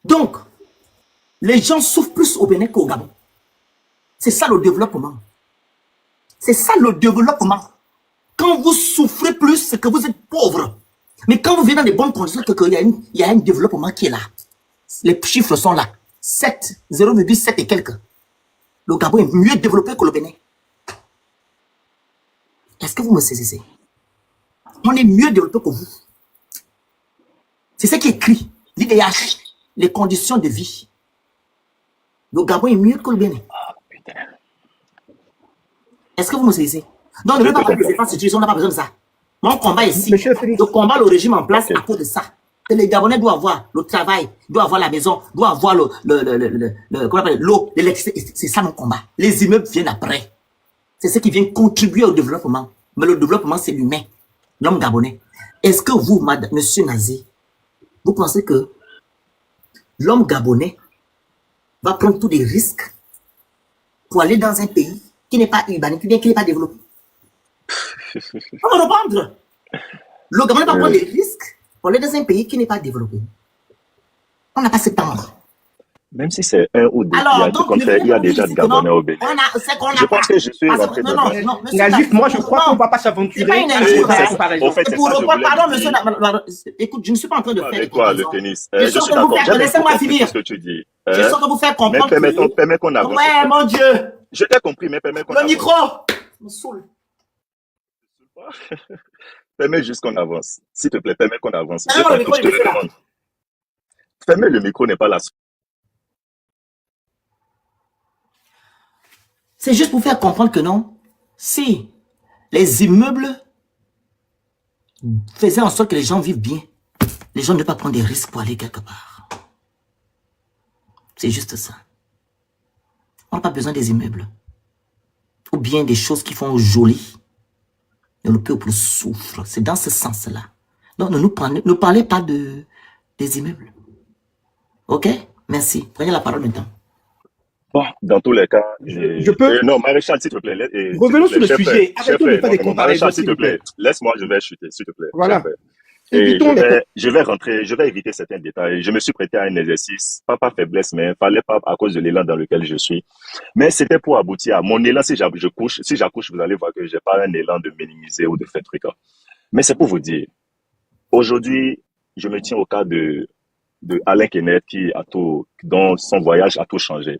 Donc, les gens souffrent plus au Bénin qu'au Gabon. C'est ça le développement. C'est ça le développement. Quand vous souffrez plus, c'est que vous êtes pauvre. Mais quand vous venez dans les bonnes conditions, il y a un développement qui est là. Les chiffres sont là. 0,7 et quelques. Le Gabon est mieux développé que le Bénin. Est-ce que vous me saisissez? On est mieux développé que vous. C'est ce qui est écrit. L'IDH, les conditions de vie. Le Gabon est mieux que le Bénin. Est-ce que vous me saisissez? Donc, ne veut pas parler des infrastructures, on n'a pas besoin de ça. Mon combat ici, je combat le régime en place à cause de ça. Que les Gabonais doivent avoir le travail, doivent avoir la maison, doivent avoir l'eau, l'électricité. C'est ça mon combat. Les immeubles viennent après. C'est ce qui vient contribuer au développement. Mais le développement, c'est l'humain, l'homme gabonais. Est-ce que vous, monsieur Nazi, vous pensez que l'homme gabonais va prendre tous les risques pour aller dans un pays qui n'est pas urbanisé, qui n'est pas développé? On va répondre. Le Gabonais va prendre des risques pour aller dans un pays qui n'est pas développé. On n'a pas ce temps. Même si c'est un ou deux, Alors, donc, il y a déjà des Gabonais au Bénin. Je pense que je suis rentré dans un... Non, monsieur Nazif, moi, je crois qu'on ne va pas c'est s'aventurer. pas une à injure. la comparaison. Au fait, c'est ça que je voulais Pardon, dire. monsieur, écoute, je ne suis pas en train de faire des Avec quoi, le comparaisons. tennis? Je Je suis en suis train de vous d'accord. faire, J'aime laissez-moi beaucoup finir. ce que tu dis. Je suis en train de vous faire Mais comprendre permets qu'on avance. Ouais, mon Dieu. Je t'ai compris, mais permets qu'on Le avance. micro me saoule. Permets juste qu'on avance. S'il te plaît, permets qu'on avance. Non, le micro, Je te il est le là. demande. Fermer le micro n'est pas la... C'est juste pour faire comprendre que non, si les immeubles faisaient en sorte que les gens vivent bien, les gens ne peuvent pas prendre des risques pour aller quelque part. C'est juste ça. On n'a pas besoin des immeubles. Ou bien des choses qui font joli. Et le peuple souffre. C'est dans ce sens-là. Donc ne parlez pas des immeubles. Ok? Merci. Prenez la parole maintenant. Bon, dans tous les cas, Je peux... non, Maréchal, s'il te plaît. Revenons sur le sujet. Arrêtons de faire des comparaisons, Maréchal, s'il te plaît. Laisse-moi, je vais chuter, s'il te plaît. Voilà. Et je vais rentrer, je vais éviter certains détails. Je me suis prêté à un exercice, pas par faiblesse, mais fallait pas à cause de l'élan dans lequel je suis. Mais c'était pour aboutir à mon élan. Si j'accouche, vous allez voir que j'ai pas un élan de minimiser ou de faire truc. Mais c'est pour vous dire, aujourd'hui, je me tiens au cas de Alain Kenneth dont son voyage a tout changé.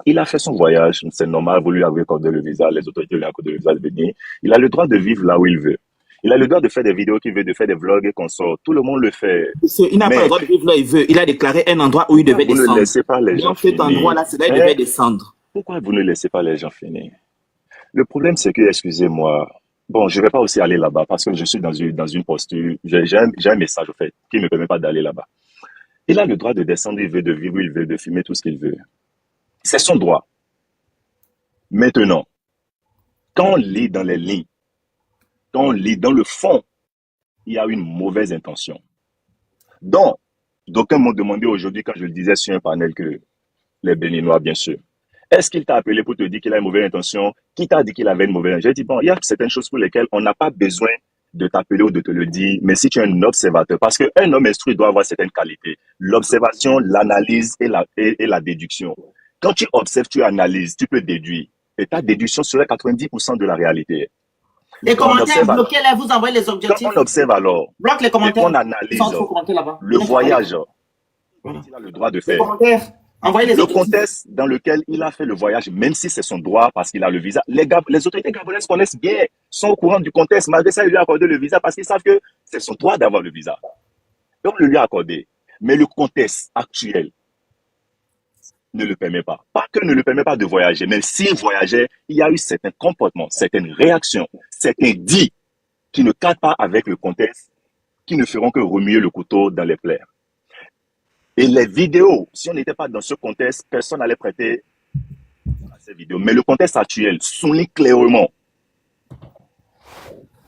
Il a fait son voyage, c'est normal, vous lui avez accordé le visa, les autorités lui ont accordé le visa de venir. Il a le droit de vivre là où il veut. Il a le droit de faire des vidéos qu'il veut, de faire des vlogs et qu'on sort. Tout le monde le fait. Il n'a pas le droit de vivre là où il veut. Il a déclaré un endroit où il devait descendre. Vous ne laissez pas les gens finir. Cet endroit-là, c'est là où il devait descendre. Pourquoi vous ne laissez pas les gens finir? Le problème, c'est que, excusez-moi, bon, je ne vais pas aussi aller là-bas parce que je suis dans une posture, j'ai un message, au fait, qui ne me permet pas d'aller là-bas. Il a le droit de descendre, il veut, de vivre où il veut, de filmer tout ce qu'il veut. C'est son droit. Maintenant, quand on lit dans les lignes, quand on lit dans le fond, il y a une mauvaise intention. Donc, d'aucuns m'ont demandé aujourd'hui, quand je le disais sur un panel, que les Béninois, bien sûr, est-ce qu'il t'a appelé pour te dire qu'il a une mauvaise intention? Qui t'a dit qu'il avait une mauvaise intention? J'ai dit, bon, il y a certaines choses pour lesquelles on n'a pas besoin de t'appeler ou de te le dire, mais si tu es un observateur, parce qu'un homme instruit doit avoir certaines qualités, l'observation, l'analyse et la déduction. Quand tu observes, tu analyses, tu peux déduire. Et ta déduction serait 90% de la réalité. Les commentaires bloqués, là, vous envoyez les objectifs. Quand on observe alors, bloque les commentaires. On analyse le voyage, il a le droit de faire. Les commentaires. Le contexte dans lequel il a fait le voyage, même si c'est son droit parce qu'il a le visa, les autorités gabonaises connaissent bien, sont au courant du contexte. Malgré ça, ils lui ont accordé le visa parce qu'ils savent que c'est son droit d'avoir le visa. Donc, on le lui a accordé. Mais le contexte actuel ne le permet pas. Pas que ne le permet pas de voyager, mais s'il voyageait, il y a eu certains comportements, certaines réactions, certains dits qui ne cadrent pas avec le contexte, qui ne feront que remuer le couteau dans les plaies. Et les vidéos, si on n'était pas dans ce contexte, personne n'allait prêter à ces vidéos. Mais le contexte actuel souligne clairement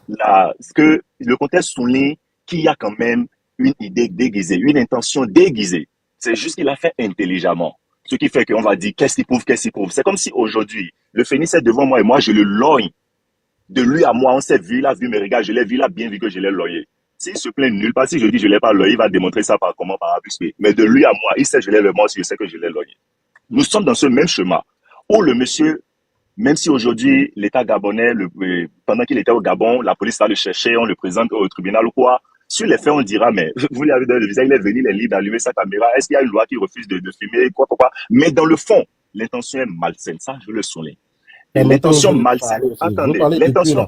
le contexte souligne qu'il y a quand même une idée déguisée, une intention déguisée. C'est juste qu'il a fait intelligemment. Ce qui fait qu'on va dire qu'est-ce qu'il prouve, qu'est-ce qu'il prouve. C'est comme si aujourd'hui, le Phénix est devant moi et moi je le logne. De lui à moi, on s'est vu, il a vu mes regards, je l'ai vu, il a bien vu que je l'ai loyé. S'il se plaint nulle part, si je dis je ne l'ai pas loyé, il va démontrer ça par comment, par abus. Mais de lui à moi, il sait que je l'ai loyé, moi aussi je sais que je l'ai loyé. Nous sommes dans ce même chemin où le monsieur, même si aujourd'hui l'État gabonais, pendant qu'il était au Gabon, la police va le chercher, on le présente au tribunal ou quoi. Sur les faits, on dira, mais vous lui avez donné le visa, il est venu, il est libre d'allumer sa caméra. Est-ce qu'il y a une loi qui refuse de filmer, quoi. Mais dans le fond, l'intention est malsaine. Ça, je le souligne. Et l'intention malsaine, attendez, l'intention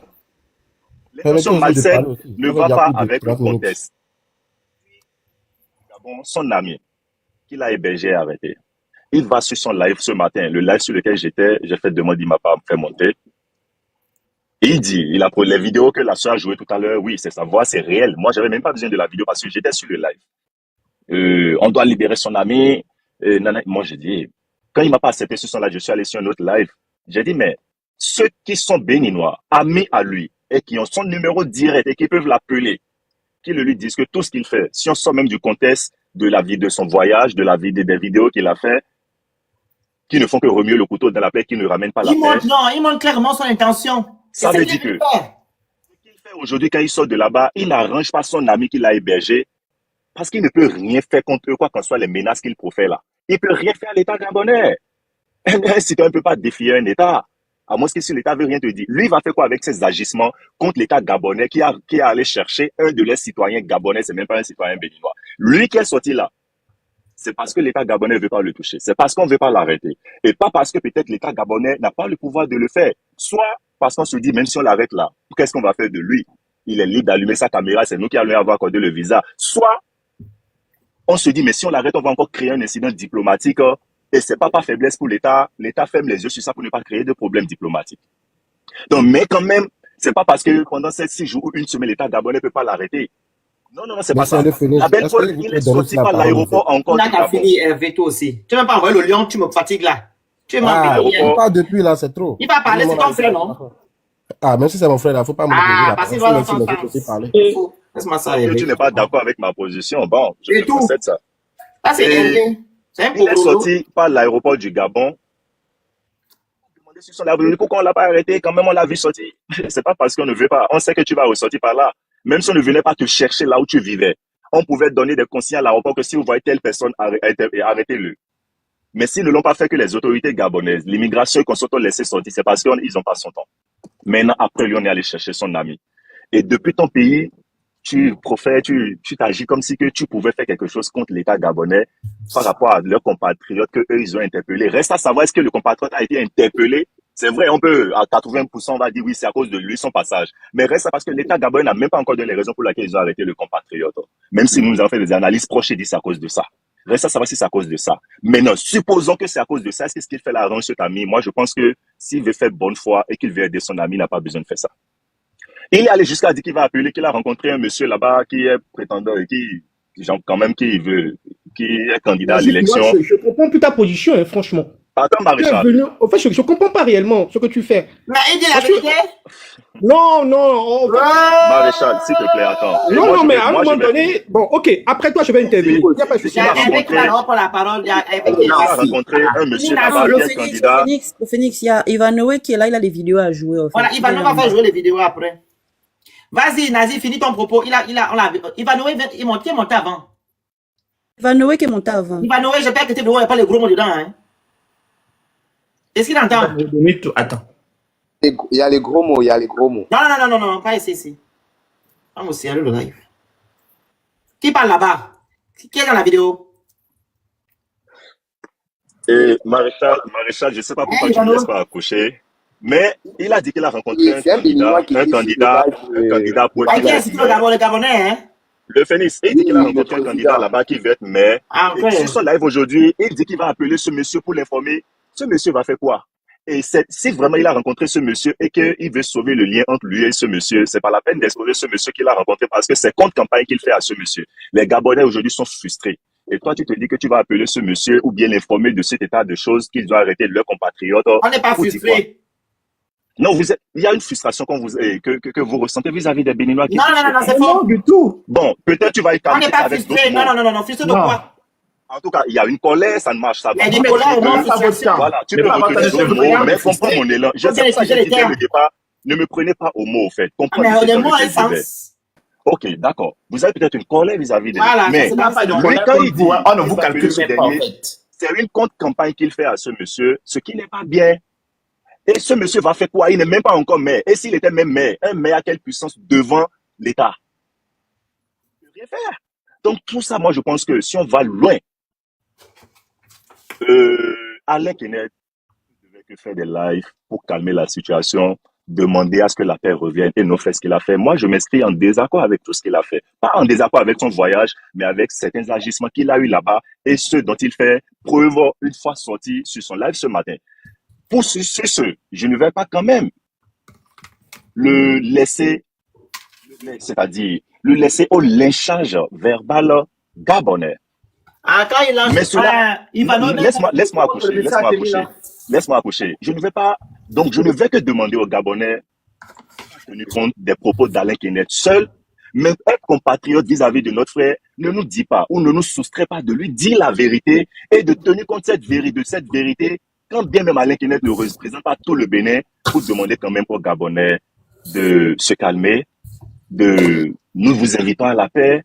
malsaine ne va pas avec le contexte. Son ami, qu'il a hébergé et arrêté, il va sur son live ce matin, le live sur lequel j'étais, j'ai fait demande, il m'a pas fait monter. Il dit, il a pris les vidéos que la soeur a jouées tout à l'heure, oui, c'est sa voix, c'est réel. Moi, j'avais même pas besoin de la vidéo parce que j'étais sur le live. On doit libérer son ami. Moi, j'ai dit, quand il m'a pas accepté sur son live, je suis allé sur un autre live. J'ai dit, mais ceux qui sont béninois, amis à lui, et qui ont son numéro direct et qui peuvent l'appeler, qui le lui disent que tout ce qu'il fait, si on sort même du contexte de la vie de son voyage, de la vie des vidéos qu'il a fait, qui ne font que remuer le couteau dans la plaie, qui ne ramènent pas la paix. Non, il montre clairement son intention. Ça veut dire que ce qu'il fait aujourd'hui quand il sort de là-bas, il n'arrange pas son ami qui l'a hébergé parce qu'il ne peut rien faire contre eux, quoi qu'en soit les menaces qu'il profère là. Il peut rien faire à l'État gabonais. Un citoyen ne peut pas défier un État. À moins que si l'État veut rien te dire. Lui, il va faire quoi avec ses agissements contre l'État gabonais qui a allé chercher un de leurs citoyens gabonais, c'est même pas un citoyen béninois. Lui qui est sorti là, c'est parce que l'État gabonais ne veut pas le toucher. C'est parce qu'on ne veut pas l'arrêter. Et pas parce que peut-être l'État gabonais n'a pas le pouvoir de le faire. Soit parce qu'on se dit, même si on l'arrête là, qu'est-ce qu'on va faire de lui? Il est libre d'allumer sa caméra, c'est nous qui allons avoir accordé le visa. Soit on se dit, mais si on l'arrête, on va encore créer un incident diplomatique. Et c'est pas par faiblesse pour l'État. L'État ferme les yeux sur ça pour ne pas créer de problèmes diplomatiques. Donc, mais quand même, c'est pas parce que pendant 6 jours ou une semaine, l'État gabonais ne peut pas l'arrêter. Non, c'est pas ça. La belle Paul, il est sorti par l'aéroport encore. Là, t'as fini veto aussi. Tu ne m'as pas envoyé le lion, tu me fatigues là. Tu m'as envoyé. Il parle depuis là, c'est trop. Il va parler, c'est ton frère, non? Ah, même si c'est mon frère, il ne faut pas me dire là. Parce qu'il va parler. Laisse-moi ça. Tu n'es pas d'accord avec ma position. Bon, je te concède ça. C'est il est sorti par l'aéroport du Gabon. Pourquoi on ne l'a pas arrêté? Quand même, on l'a vu sortir. C'est pas parce qu'on ne veut pas. On sait que tu vas ressortir par là. Même si on ne venait pas te chercher là où tu vivais, on pouvait donner des consignes à l'aéroport que si vous voyez telle personne, arrêtez-le. Mais s'ils ne l'ont pas fait que les autorités gabonaises, l'immigration qu'on s'est laissé sortir, c'est parce qu'ils n'ont pas son temps. Maintenant, après lui, on est allé chercher son ami. Et depuis ton pays, tu t'agis comme si que tu pouvais faire quelque chose contre l'État gabonais par rapport à leurs compatriotes qu'eux, ils ont interpellés. Reste à savoir, est-ce que le compatriote a été interpellé? C'est vrai, on peut, à 80%, on va dire oui, c'est à cause de lui, son passage. Mais reste parce que l'État gabonais n'a même pas encore donné les raisons pour lesquelles ils ont arrêté le compatriote. Même si nous avons fait des analyses proches et dit c'est à cause de ça. Reste à savoir si c'est à cause de ça. Maintenant, supposons que c'est à cause de ça. Est-ce qu'il fait la range cet ami? Moi, je pense que s'il veut faire bonne foi et qu'il veut aider son ami, il n'a pas besoin de faire ça. Il est allé jusqu'à dire qu'il va appeler, qu'il a rencontré un monsieur là-bas qui est prétendant et qui est candidat à l'élection. Je comprends plus ta position, hein, franchement. Attends, Maréchal. En fait, je comprends pas réellement ce que tu fais. Mais il dit la vérité? Non. Maréchal, s'il te plaît, attends. Non, mais à un moment donné, bon, ok, après toi, je vais intervenir. Il n'y a pas de souci. Il a rencontré un monsieur là-bas qui est candidat. Le Phoenix, il y a Ivanoé qui est là, il a les vidéos à jouer. Voilà, Ivanoé va faire jouer les vidéos après. Vas-y, Nazi, finis ton propos. Ivanoé, il est monté avant. Ivanoé qui est monté avant. Ivanoé, j'espère que tu ne vois pas les gros mots dedans, hein. Est-ce qu'il entend? Attends. Il y a les gros mots, Non, pas ici. Vamos au sérieux le live. Qui parle là-bas? Qui est dans la vidéo? Et Maréchal, je ne sais pas pourquoi tu ne laisses pas accoucher, mais il a dit qu'il a rencontré un candidat pour être maire. Le Gabonais, hein? Le Phoenix, il dit qu'il a rencontré un candidat là-bas qui veut être maire. Et sur son live aujourd'hui, il dit qu'il va appeler ce monsieur pour l'informer. Ce monsieur va faire quoi? Et si vraiment il a rencontré ce monsieur et qu'il veut sauver le lien entre lui et ce monsieur, c'est pas la peine d'exposer ce monsieur qu'il a rencontré parce que c'est contre campagne qu'il fait à ce monsieur. Les Gabonais aujourd'hui sont frustrés. Et toi, tu te dis que tu vas appeler ce monsieur ou bien l'informer de cet état de choses qu'ils doivent arrêter leurs compatriotes. On n'est pas frustrés. Non, il y a une frustration que vous ressentez vis-à-vis des Béninois. Non, c'est faux du tout. Bon, peut-être tu vas être on n'est pas frustrés. Non, frustré de quoi? En tout cas, il y a une colère, ça ne marche pas. Il y a une colère, non, ça vaut ça. Voilà, tu peux reconnaître d'autres mots, mais comprends mon élan. Je sais pas si le départ, ne me prenez pas au mot, au fait. Mais les mots ont un sens. Ok, d'accord. Vous avez peut-être une colère vis-à-vis de lui. Voilà, mais quand il dit, on ne vous calcule pas, en fait. C'est une contre-campagne qu'il fait à ce monsieur, ce qui n'est pas bien. Et ce monsieur va faire quoi? Il n'est même pas encore maire. Et s'il était même maire, un maire à quelle puissance devant l'État? Il ne peut rien faire. Donc tout ça, moi je pense que si on va loin, Alain Kenneth ne devait que faire des lives pour calmer la situation, demander à ce que la paix revienne et non faire ce qu'il a fait. Moi, je m'inscris en désaccord avec tout ce qu'il a fait. Pas en désaccord avec son voyage, mais avec certains agissements qu'il a eu là-bas et ceux dont il fait preuve une fois sorti sur son live ce matin. Pour ce, je ne vais pas quand même le laisser, c'est-à-dire le laisser au lynchage verbal gabonais. Quand il lance, mais cela, laisse-moi accoucher. Je ne vais que demander aux Gabonais de tenir compte des propos d'Alain Kenneth seul, mais être compatriote vis-à-vis de notre frère ne nous dit pas ou ne nous soustrait pas de lui dire la vérité et de tenir compte de cette vérité, quand bien même Alain Kenneth ne représente pas tout le Bénin, pour demander quand même aux Gabonais de se calmer, nous vous invitons à la paix,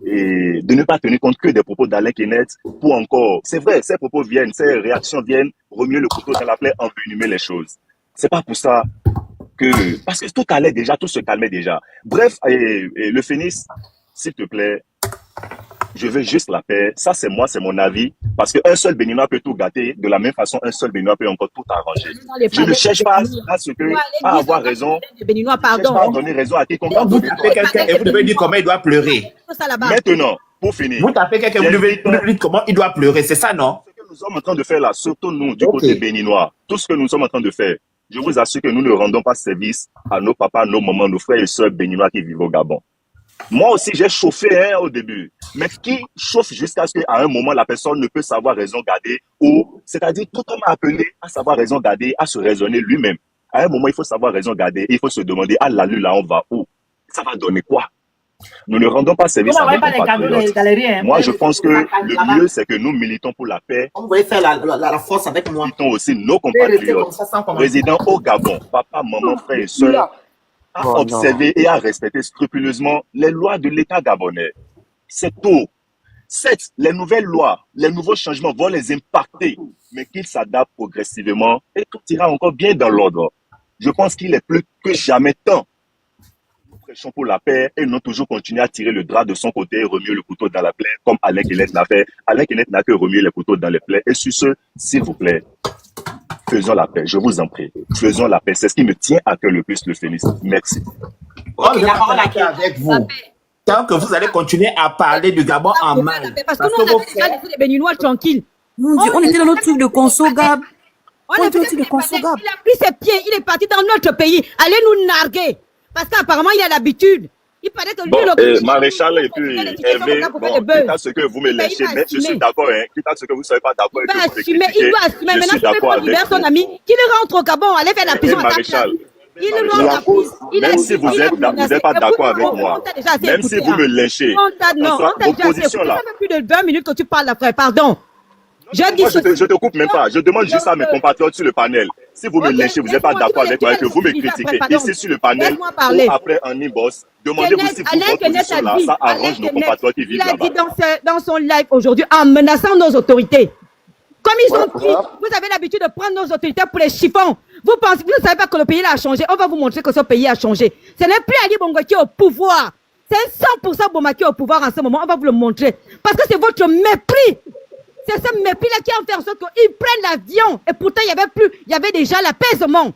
et de ne pas tenir compte que des propos d'Alain Kenneth pour encore, c'est vrai, ces propos viennent, ces réactions viennent remuer le couteau dans la plaie, envenimer les choses. C'est pas pour ça que, parce que tout allait déjà, tout se calmait déjà. Bref, et le Phénix, s'il te plaît, je veux juste la paix. Ça, c'est moi, c'est mon avis. Parce qu'un seul Béninois peut tout gâter. De la même façon, un seul Béninois peut encore tout arranger. Je ne cherche pas à ce que, à avoir raison. Je ne cherche pas à donner raison à quiconque. Vous tapez quelqu'un et vous devez dire comment il doit pleurer. Maintenant, pour finir. Vous tapez quelqu'un et vous devez dire comment il doit pleurer. C'est ça, non? Ce que nous sommes en train de faire là, surtout nous, du côté béninois, tout ce que nous sommes en train de faire, je vous assure que nous ne rendons pas service à nos papas, nos mamans, nos frères et sœurs béninois qui vivent au Gabon. Moi aussi, j'ai chauffé au début. Mais qui chauffe jusqu'à ce qu'à un moment, la personne ne peut savoir raison garder ou, c'est-à-dire, tout homme appelé à savoir raison garder, à se raisonner lui-même. À un moment, il faut savoir raison garder. Il faut se demander, ah là, là, on va où? Ça va donner quoi? Nous ne rendons pas service à nos compatriotes. Moi, je pense que le mieux, c'est que nous militons pour la paix. Vous voulez faire la force avec moi. Militons aussi nos compatriotes, résidant au Gabon, papa, maman, frères et sœurs, à observer et à respecter scrupuleusement les lois de l'État gabonais. C'est tout. Certes, les nouvelles lois, les nouveaux changements vont les impacter, mais qu'ils s'adaptent progressivement et tout ira encore bien dans l'ordre. Je pense qu'il est plus que jamais temps. Nous prêchons pour la paix et non toujours continuer à tirer le drap de son côté et remuer le couteau dans la plaie comme Alain Kenneth l'a fait. Alain Kenneth n'a que remuer les couteaux dans les plaies. Et sur ce, s'il vous plaît, faisons la paix, je vous en prie. Faisons la paix. C'est ce qui me tient à cœur le plus, le Phénix. Merci. On est avec vous. Tant que vous allez continuer à parler du Gabon en mal. Parce que nous, on a déjà laissé les Béninois tranquilles. Mon Dieu, on était dans notre truc de conso, Gab. On était dans notre truc de conso, Gab. Il a pris ses pieds, il est parti dans notre pays. Allez nous narguer. Parce qu'apparemment, il a l'habitude. Il paraît que lui, bon, Maréchal et puis Hervé, quitte à ce que vous me lâchez, mais je suis d'accord, hein. Quitte à ce que vous ne soyez pas d'accord et que vous me critiquez, il doit assumer. Maintenant, si vous libère son ami, qu'il rentre au Gabon, allez faire la prison à Maréchal. Il rentre à prison. Même si vous n'êtes pas d'accord avec moi, même si vous me lâchez, vos positions là. Ça fait plus de 20 minutes que tu parles là, frère, pardon. Je te coupe même pas. Je demande juste à mes compatriotes sur le panel. Si vous me lâchez, vous n'êtes pas d'accord avec moi et que vous me critiquez ici sur le panel ou après en inbox, demandez-vous si votre position là, ça arrange nos compatriotes qui vivent là-bas. Il a dit dans son live aujourd'hui en menaçant nos autorités. Comme ils ont pris, vous avez l'habitude de prendre nos autorités pour les chiffons. Vous ne savez pas que le pays a changé. On va vous montrer que ce pays a changé. Ce n'est plus Ali Bongo qui est au pouvoir. C'est 100% Boma qui est au pouvoir en ce moment. On va vous le montrer. Parce que c'est votre mépris. C'est ce mépris-là qui a fait en sorte qu'ils prennent l'avion. Et pourtant, il y avait déjà l'apaisement.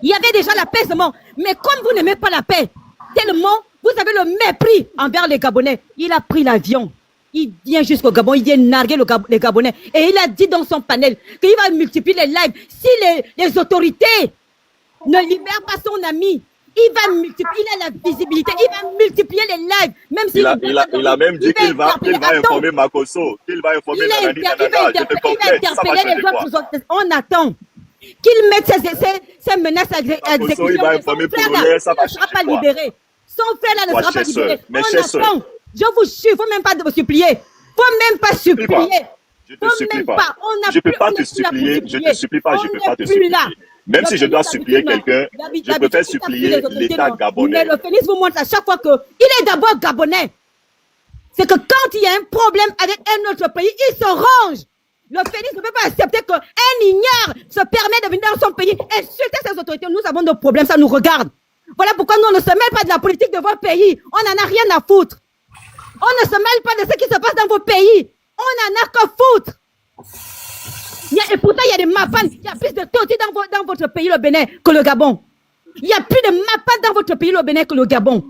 Il y avait déjà l'apaisement. Mais comme vous n'aimez pas la paix, tellement vous avez le mépris envers les Gabonais, il a pris l'avion. Il vient jusqu'au Gabon, il vient narguer les Gabonais. Et il a dit dans son panel qu'il va multiplier les lives. Si les autorités ne libèrent pas son ami, il va multiplier, il a la visibilité, il va multiplier les lives. Même si il a même dit qu'il va informer Makosso, qu'il va informer Nanani Nanana. Je te interpeller les autres. On attend qu'il mette ses menaces à exécution. Il va informer Polonais, ça va sera pas libéré. Son frère là ne sera pas libéré. On attend. Je vous suis, il ne faut même pas me supplier. Il ne faut même pas supplier. Je te supplie pas. Je ne peux pas te supplier. Je ne te supplie pas. Je ne peux pas te supplier. Même si je dois supplier quelqu'un, je préfère supplier l'État gabonais. Mais le Phénix vous montre à chaque fois qu'il est d'abord gabonais. C'est que quand il y a un problème avec un autre pays, il se range. Le Phénix ne peut pas accepter qu'un ignare se permet de venir dans son pays et insulter ses autorités. Nous avons nos problèmes, ça nous regarde. Voilà pourquoi nous on ne se mêle pas de la politique de votre pays. On n'en a rien à foutre. On ne se mêle pas de ce qui se passe dans vos pays. On n'en a que foutre. Et pourtant, il y a des mapan. Il y a plus de Toti dans votre pays, le Bénin, que le Gabon. Il y a plus de mapan dans votre pays, le Bénin, que le Gabon.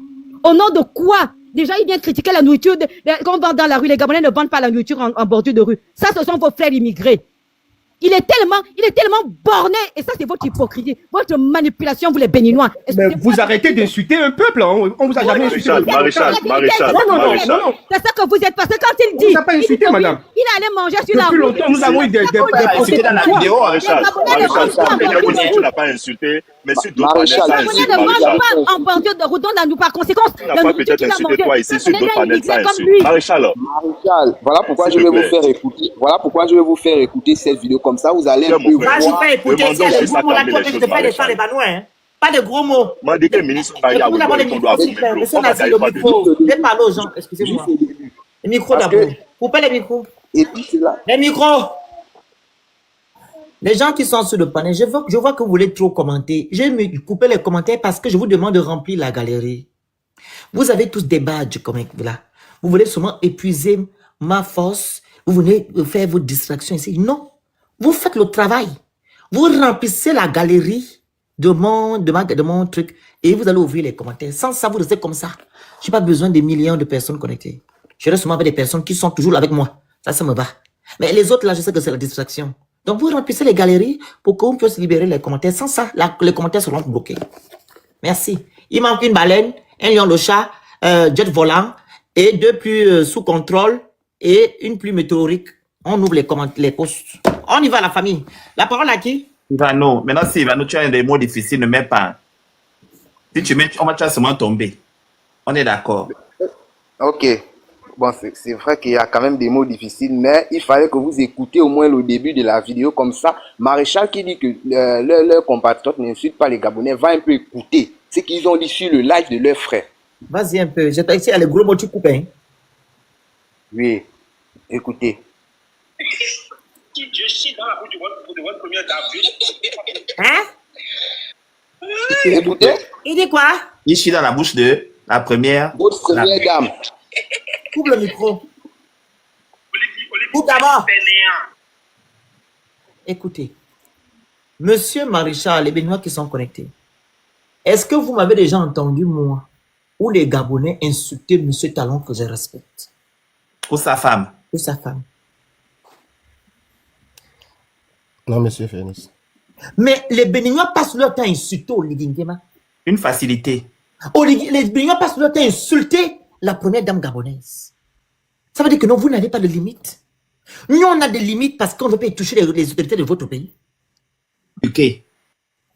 Au nom de quoi? Déjà, il vient critiquer la nourriture. Quand on vend dans la rue, les Gabonais ne vendent pas la nourriture en bordure de rue. Ça, ce sont vos frères immigrés. Il est tellement borné. Et ça, c'est votre hypocrisie. Votre manipulation, vous les Béninois. Mais vous arrêtez d'insulter un peuple. On vous a jamais insulté. Maréchal. C'est ça que vous êtes. Parce que quand il dit. On ne vous a pas insulté, madame. Il allait manger sur la route. Depuis longtemps, nous avons eu des insultés dans la vidéo. Maréchal, tu n'as pas insulté. Mais sur d'autres panels, ça insulte ne mange pas en bordure de route. Donc, par conséquence, tu n'as pas peut-être insulté toi ici. Sur d'autres panels, ça insulte. Maréchal, voilà pourquoi je vais vous faire écouter. Voilà pourquoi je vais vous faire écouter cette vidéo comme ça. Vous allez un peu voir. Vas-y, fais écouter. C'est le moment là que je te fais les gens les Banouins. Pas de gros mots. M'a dit que le ministre va y Écoutez d'abord le micro, s'il vous plaît. Monsieur Nazi, le micro. Je vais parler aux gens, excusez-moi. Le micro d'abord. Coupez les micros. Les micros. Les gens qui sont sur le panel, je vois que vous voulez trop commenter. Je vais me couper les commentaires parce que je vous demande de remplir la galerie. Vous avez tous des badges comme là. Vous voulez seulement épuiser ma force. Vous venez faire vos distractions ici. Non. Vous faites le travail. Vous remplissez la galerie de mon truc et vous allez ouvrir les commentaires. Sans ça, vous restez comme ça. Je n'ai pas besoin de millions de personnes connectées. Je reste seulement avec des personnes qui sont toujours avec moi. Ça me va. Mais les autres là, je sais que c'est la distraction. Donc, vous remplissez les galeries pour qu'on puisse libérer les commentaires. Sans ça, les commentaires seront bloqués. Merci. Il manque une baleine, un lion de chat, jet volant et 2 plus sous contrôle et une pluie météorique. On ouvre les posts. On y va, la famille. La parole à qui? Ivano. Maintenant, si Ivano, tu as des mots difficiles, ne mets pas. Si tu mets, on va seulement tomber. On est d'accord. Ok. Bon, c'est vrai qu'il y a quand même des mots difficiles, mais il fallait que vous écoutiez au moins le début de la vidéo. Comme ça, Maréchal qui dit que leurs compatriotes n'insultent pas les Gabonais va un peu écouter ce qu'ils ont dit sur le live de leurs frères. Vas-y un peu. J'ai ici, les gros mots, tu coupes. Hein? Oui, écoutez. Je chie dans la bouche de votre première dame. Hein? Écoutez. Il dit quoi? Il chie dans la bouche de la première. Votre première dame. Coupe le micro. Coupe d'abord. Écoutez. Monsieur Maréchal, les Béninois qui sont connectés. Est-ce que vous m'avez déjà entendu, moi, ou les Gabonais insulter Monsieur Talon que je respecte? Ou sa femme. Ou sa femme. Non, monsieur Phénix. Mais les Béninois passent leur temps à insulter Oligingema. Une facilité. Les Béninois passent leur temps à insulter la première dame gabonaise. Ça veut dire que non, vous n'avez pas de limite. Nous, on a des limites parce qu'on ne veut pas toucher les autorités de votre pays. Ok.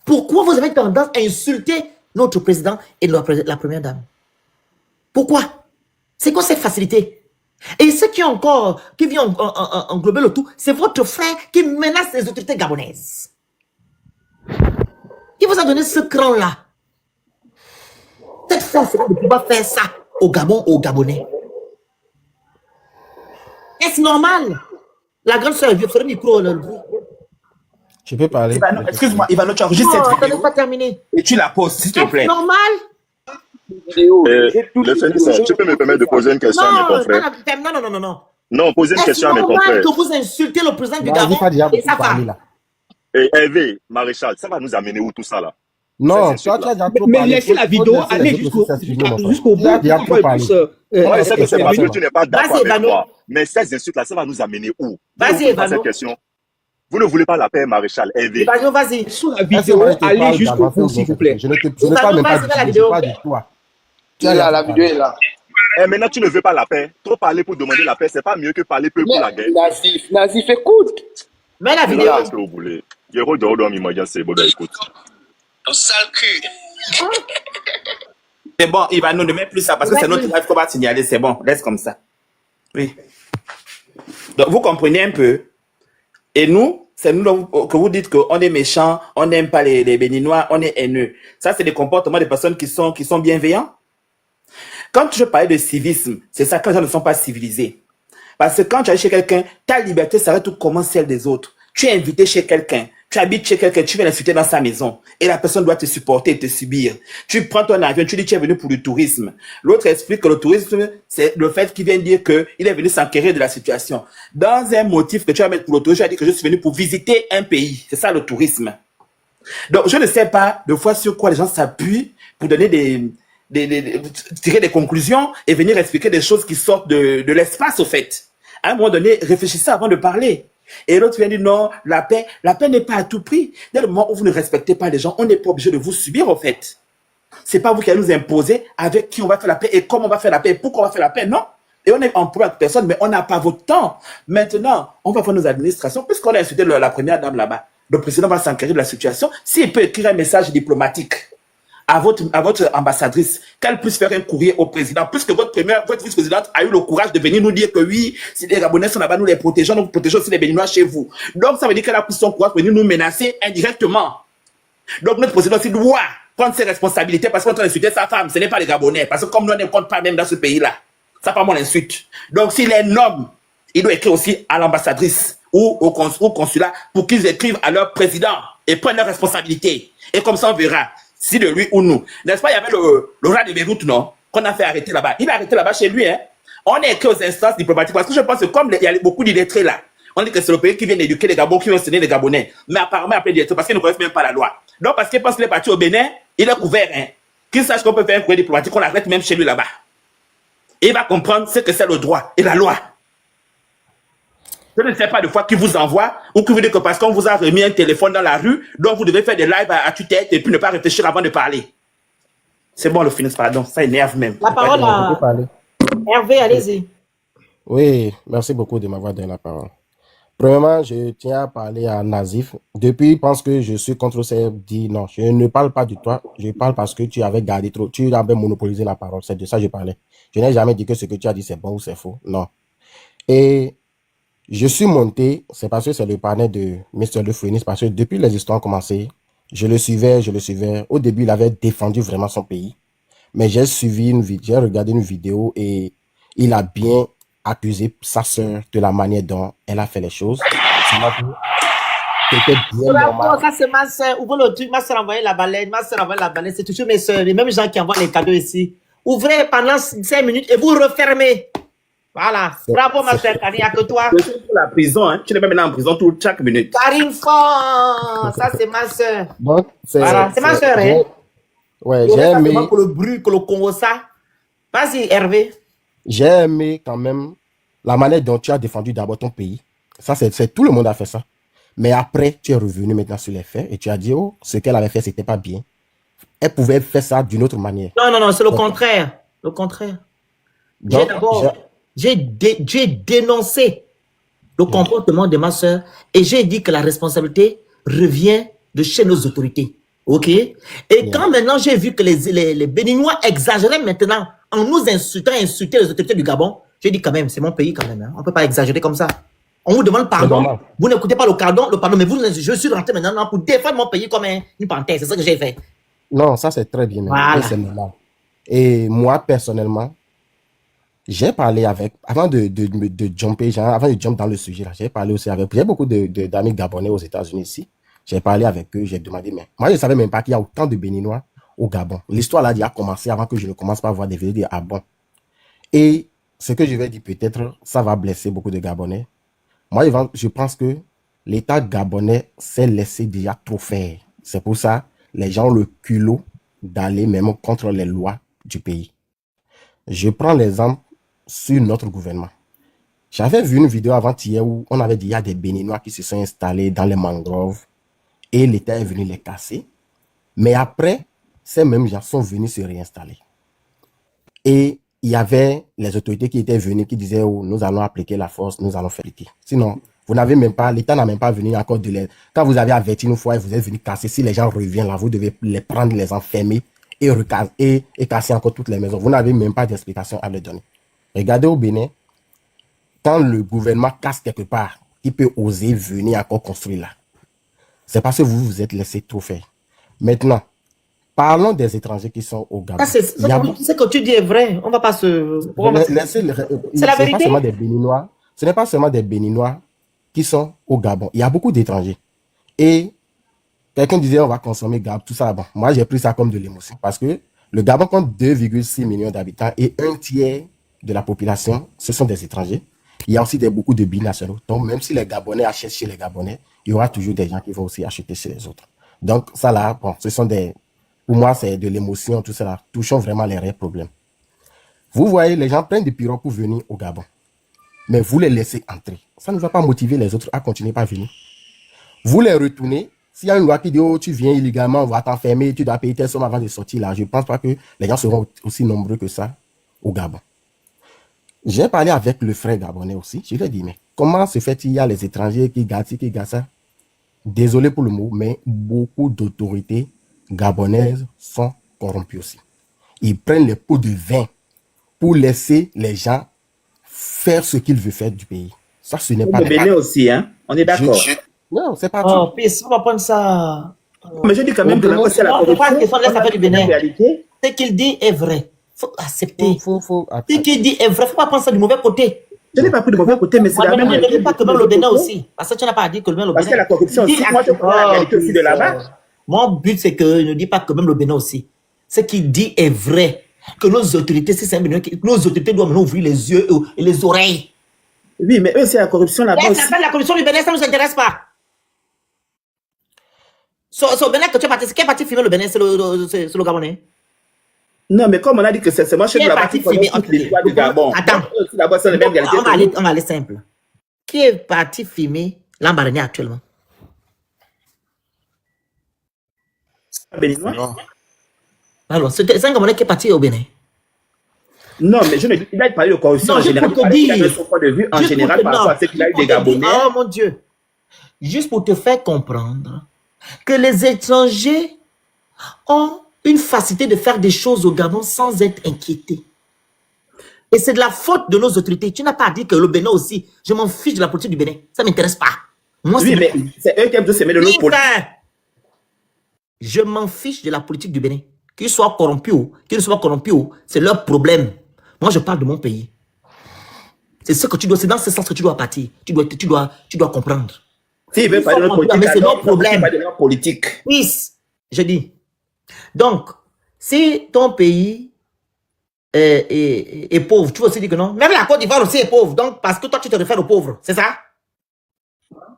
Pourquoi vous avez tendance à insulter notre président et la première dame? Pourquoi? C'est quoi cette facilité? Et ce qui vient englober le tout, c'est votre frère qui menace les autorités gabonaises. Qui vous a donné ce cran-là? Cette force de pouvoir faire ça au Gabon, aux Gabonais. Est-ce normal? La grande soeur, je ferai le micro. Je peux parler. Excuse-moi, Ivano, tu enregistres cette vidéo. On n'est pas terminé. Et tu la poses, s'il te plaît. Est-ce normal? Le Phénix, tu peux me permettre de poser une question à mes confrères? Non. Non, poser une question à mes confrères. Est-ce normal que vous insultez le président du Gabon et sa femme? Et Hervé, Maréchal, ça va nous amener où tout ça là? Non, toi, tu as déjà trop mais parlé. laissez la vidéo aller jusqu'au bout. Tu as déjà trop parlé. Je sais que c'est parce que tu n'es pas d'accord avec moi. Mais ces insultes-là, ça va nous amener où? Vas-y, Evano. Vous ne voulez pas la paix, Maréchal Hervé? Vas-y. Sur la vidéo, allez jusqu'au bout, s'il vous plaît. Je ne parle même pas du toi. Tu es là, la vidéo est là. Et maintenant, tu ne veux pas la paix. Trop parler pour demander la paix, c'est pas mieux que parler peu pour la guerre. Nazif, écoute. Mais la vidéo. Qu'est-ce que vous voulez? Héros de m'imaginer, c'est bon, écoute. Ton sale cul. C'est bon, Ivano, ne mets plus ça parce que c'est notre live qu'on va signaler. C'est bon, laisse comme ça. Oui. Donc, vous comprenez un peu. Et nous, c'est nous que vous dites qu'on est méchants, on n'aime pas les Béninois, on est haineux. Ça, c'est des comportements des personnes qui sont bienveillants. Quand je parlais de civisme, c'est ça, quand les gens ne sont pas civilisés. Parce que quand tu es chez quelqu'un, ta liberté s'arrête tout comme celle des autres. Tu es invité chez quelqu'un, tu habites chez quelqu'un, tu viens l'inviter dans sa maison et la personne doit te supporter et te subir. Tu prends ton avion, tu dis tu es venu pour le tourisme. L'autre explique que le tourisme, c'est le fait qu'il vient dire qu'il est venu s'enquérir de la situation. Dans un motif que tu vas mettre pour le tourisme, tu vas dire que je suis venu pour visiter un pays. C'est ça le tourisme. Donc je ne sais pas de fois sur quoi les gens s'appuient pour donner tirer des conclusions et venir expliquer des choses qui sortent de l'espace au fait. À un moment donné, réfléchissez avant de parler. Et l'autre vient dire non, la paix n'est pas à tout prix. Dès le moment où vous ne respectez pas les gens, on n'est pas obligé de vous subir, en fait. C'est pas vous qui allez nous imposer avec qui on va faire la paix et comment on va faire la paix et pourquoi on va faire la paix, non. Et on est en problème avec personne, mais on n'a pas votre temps. Maintenant, on va faire nos administrations, puisqu'on a insulté la première dame là-bas. Le président va s'enquérir de la situation. S'il peut écrire un message diplomatique à votre ambassadrice, qu'elle puisse faire un courrier au président, puisque votre vice-présidente a eu le courage de venir nous dire que oui, si les Gabonais sont là-bas, nous les protégeons, nous protégeons aussi les Béninois chez vous. Donc, ça veut dire qu'elle a pris son courage pour venir nous menacer indirectement. Donc, notre président aussi doit prendre ses responsabilités parce qu'on est en train d'insulter sa femme. Ce n'est pas les Gabonais. Parce que comme nous, on ne compte pas même dans ce pays-là. Ça, pas mon insulte. Donc, s'il est un homme, il doit écrire aussi à l'ambassadrice ou au consulat pour qu'ils écrivent à leur président et prennent leurs responsabilités. Et comme ça, on verra si de lui ou nous. N'est-ce pas, il y avait le rat de Beyrouth, non? Qu'on a fait arrêter là-bas. Il a arrêté là-bas chez lui, hein. On est écrit aux instances diplomatiques parce que je pense que comme il y a beaucoup d'illettrés là, on dit que c'est le pays qui vient d'éduquer les Gabons, qui vient enseigner les Gabonais. Mais apparemment, il y a plein d'illettrés parce qu'ils ne connaissent même pas la loi. Donc, parce qu'il pense qu'il est parti au Bénin, il est couvert, hein. Qu'il sache qu'on peut faire un courrier diplomatique, qu'on l'arrête même chez lui là-bas. Et il va comprendre ce que c'est le droit et la loi. Je ne sais pas de fois qui vous envoie ou qui vous dit que parce qu'on vous a remis un téléphone dans la rue, donc vous devez faire des lives à tue-tête et puis ne pas réfléchir avant de parler. C'est bon, le Phoenix, pardon. Ça énerve même. La parole à Hervé, allez-y. Oui, merci beaucoup de m'avoir donné la parole. Premièrement, je tiens à parler à Nazif. Depuis, il pense que je suis contre ces dit non, je ne parle pas de toi. Je parle parce que tu avais gardé trop, tu avais monopolisé la parole. C'est de ça que je parlais. Je n'ai jamais dit que ce que tu as dit c'est bon ou c'est faux. Non. Et je suis monté, c'est parce que c'est le panel de Mr. Le Phoenix, parce que depuis les histoires ont commencé, je le suivais. Au début, il avait défendu vraiment son pays. Mais j'ai regardé une vidéo et il a bien accusé sa sœur de la manière dont elle a fait les choses. C'était bien normal. Ça, c'est ma soeur. Ouvrez le truc. Ma soeur a envoyé la baleine. C'est toujours mes soeurs. Les mêmes gens qui envoient les cadeaux ici. Ouvrez pendant 5 minutes et vous refermez. Voilà. Bravo, ma soeur Karine. Il n'y a que toi. Je suis pour la prison. Hein. Tu n'es pas maintenant en prison chaque minute. Karine Fort. Ça, c'est ma soeur. Donc, voilà. C'est ma soeur. Hein. Ouais, j'ai aimé. Que le bruit, que le Congo, ça. Vas-y, Hervé. J'ai aimé quand même la manière dont tu as défendu d'abord ton pays. Ça, c'est tout le monde a fait ça. Mais après, tu es revenu maintenant sur les faits et tu as dit, oh, ce qu'elle avait fait, c'était pas bien. Elle pouvait faire ça d'une autre manière. Non, c'est le contraire. Le contraire. J'ai dénoncé le comportement de ma soeur et j'ai dit que la responsabilité revient de chez nos autorités. OK? Et quand maintenant j'ai vu que les Béninois exagéraient maintenant en nous insultant, insulter les autorités du Gabon, j'ai dit quand même, c'est mon pays quand même. Hein. On ne peut pas exagérer comme ça. On vous demande pardon. Vous n'écoutez pas le pardon, mais je suis rentré maintenant pour défendre mon pays comme une panthère. C'est ça que j'ai fait. Non, ça c'est très bien. Voilà. C'est normal. Et moi, personnellement, j'ai parlé avec, avant de jumper, avant de jump dans le sujet, j'ai parlé aussi avec, j'ai beaucoup d'amis gabonais aux États-Unis ici. J'ai parlé avec eux, j'ai demandé, mais moi je ne savais même pas qu'il y a autant de Béninois au Gabon. L'histoire là a commencé avant que je ne commence pas à voir des vidéos dire ah bon. Et ce que je vais dire peut-être, ça va blesser beaucoup de Gabonais. Moi, je pense que l'État gabonais s'est laissé déjà trop faire. C'est pour ça les gens ont le culot d'aller même contre les lois du pays. Je prends l'exemple sur notre gouvernement. J'avais vu une vidéo avant-hier où on avait dit qu'il y a des Béninois qui se sont installés dans les mangroves et l'État est venu les casser. Mais après, ces mêmes gens sont venus se réinstaller. Et il y avait les autorités qui étaient venues qui disaient oh, nous allons appliquer la force, nous allons faire appliquer. Sinon, vous n'avez même pas, l'État n'a même pas venu encore de les... Quand vous avez averti une fois et vous êtes venu casser, si les gens reviennent là, vous devez les prendre, les enfermer et casser encore toutes les maisons. Vous n'avez même pas d'explication à leur donner. Regardez au Bénin, quand le gouvernement casse quelque part, il peut oser venir encore construire là. C'est parce que vous vous êtes laissé trop faire. Maintenant, parlons des étrangers qui sont au Gabon. C'est ce que tu dis est vrai. On ne va pas se... C'est la vérité. Ce n'est pas seulement des Béninois qui sont au Gabon. Il y a beaucoup d'étrangers. Et quelqu'un disait on va consommer Gabon, tout ça. Bon, moi, j'ai pris ça comme de l'émotion. Parce que le Gabon compte 2,6 millions d'habitants et un tiers de la population, ce sont des étrangers. Il y a aussi beaucoup de binationaux. Donc, même si les Gabonais achètent chez les Gabonais, il y aura toujours des gens qui vont aussi acheter chez les autres. Donc, ça là, bon, ce sont des... Pour moi, c'est de l'émotion, tout ça là. Touchons vraiment les réels problèmes. Vous voyez, les gens prennent des pirogues pour venir au Gabon. Mais vous les laissez entrer. Ça ne va pas motiver les autres à continuer à venir. Vous les retournez. S'il y a une loi qui dit, oh, tu viens illégalement, on va t'enfermer, tu dois payer telle somme avant de sortir là. Je ne pense pas que les gens seront aussi nombreux que ça au Gabon. J'ai parlé avec le frère gabonais aussi. Je lui ai dit, mais comment se fait-il, il y a les étrangers qui gâtent ça? Désolé pour le mot, mais beaucoup d'autorités gabonaises sont corrompues aussi. Ils prennent les pots de vin pour laisser les gens faire ce qu'ils veulent faire du pays. Ça, ce n'est pas... Le Bénin aussi, hein? On est d'accord. Non, c'est pas tout. Oh, puis on va prendre ça Mais je dis quand même que la c'est la Non, c'est pas une question de corruption. l'affaire du Bénin. Réalité. Ce qu'il dit est vrai. Faut accepter. Faut Ce qu'il dit est vrai. Faut pas prendre ça du mauvais côté. Je n'ai pas pris de mauvais côté, mais c'est la même Ne dis réalité. pas que même le Bénin aussi. Parce que tu n'as pas dit que même le Bénin. Parce que la corruption Dis aussi, moi je connais la réalité aussi de là-bas. Mon but, c'est que ne dis pas que même le Bénin aussi. Ce qu'il dit est vrai. Que nos autorités, si c'est un Bénin, nos autorités doivent maintenant ouvrir les yeux et les oreilles. Oui, mais eux, c'est la corruption là-bas Ça aussi. s'appelle la corruption du Bénin, ça ne nous intéresse pas. Au Bénin que tu es parti, qui est parti filmer le Bénin, c'est le Gabonais. Non, mais comme on a dit que c'est moi, je suis Qui est là-bas parti qui connais filmer toutes les lois du Gabon. Attends. Là-bas, c'est la même réalité. On va aller simple. Qui est parti filmer l'Ambaréné actuellement? Béninois? Alors, c'est un Gabonais qui est parti au Bénin. Non, mais je ne dis pas, il a parlé de corruption Non, en juste général. pour te Il a dire. donné son point de vue en Juste général pour te- par rapport à non, ce qu'il a eu juste des pour te dire. Gabonais. Oh mon Dieu. Juste pour te faire comprendre que les étrangers ont une facilité de faire des choses au Gabon sans être inquiétés. Et c'est de la faute de nos autorités. Tu n'as pas dit que le Bénin aussi, je m'en fiche de la politique du Bénin. Ça ne m'intéresse pas. Moi, Oui, mais c'est eux qui aiment se mêler de notre politique. Je m'en fiche de la politique du Bénin. Qu'ils soient corrompus ou qu'ils ne soient pas corrompus, c'est leur problème. Moi, je parle de mon pays. C'est ce que tu dois, c'est dans ce sens que tu dois partir. Tu dois comprendre. S'ils veulent parler de notre politique, mais c'est alors, leur problème. pas de leur politique. Oui, je dis. Donc, si ton pays est pauvre, tu vas aussi dire que non. Même la Côte d'Ivoire aussi est pauvre. Donc, parce que toi, tu te réfères aux pauvres. C'est ça?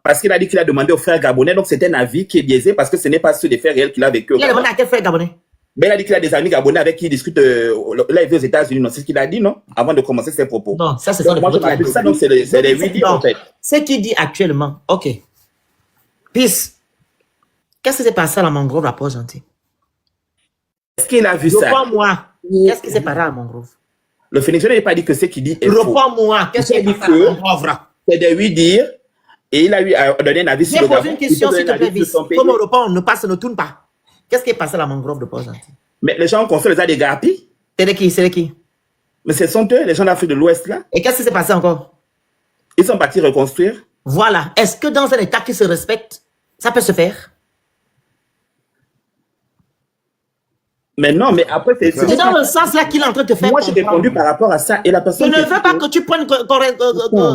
Parce qu'il a dit qu'il a demandé aux frères gabonais, donc c'est un avis qui est biaisé parce que ce n'est pas ceux des frères réels qu'il a avec eux. Il a demandé à quel frère gabonais? Mais il a dit qu'il a des amis gabonais avec qui il discute. Là, il vit aux États-Unis, non? C'est ce qu'il a dit, non? Avant de commencer ses propos. Non, ça, c'est Donc, ça. moi, je m'appelle ça, donc c'est les 8 dits, en fait. Ce qu'il dit actuellement, ok. Peace. Qu'est-ce qui s'est passé à la Mangrove, la Port Gentil? Est-ce qu'il a vu ça? Reprends-moi. Qu'est-ce qui s'est passé à la Mangrove? Le Phénixien n'a pas dit que ce qu'il dit est faux. Reprends-moi. Qu'est-ce qui Il a s'est dit passé à la que Mangrove? c'est des 8 dires et il a eu à donner un avis sur J'ai le posé Gabon. une question, Il peut s'il te donner un plaît, avis sur Peace. son pays. Comme on répond, ne tourne pas. Qu'est-ce qui est passé à la Mangrove de Port Gentil? Mais les gens ont construit les Adégarpis. C'est de qui? C'est de qui? Mais ce sont eux, les gens d'Afrique de l'Ouest, là. Et qu'est-ce qui s'est passé encore? Ils sont partis reconstruire. Voilà. Est-ce que dans un État qui se respecte, ça peut se faire? Mais non, mais après, c'est dans le sens là qu'il est en train de te faire. Moi, j'ai répondu par rapport à ça. Et la Je personne. ne veux pas que tu prennes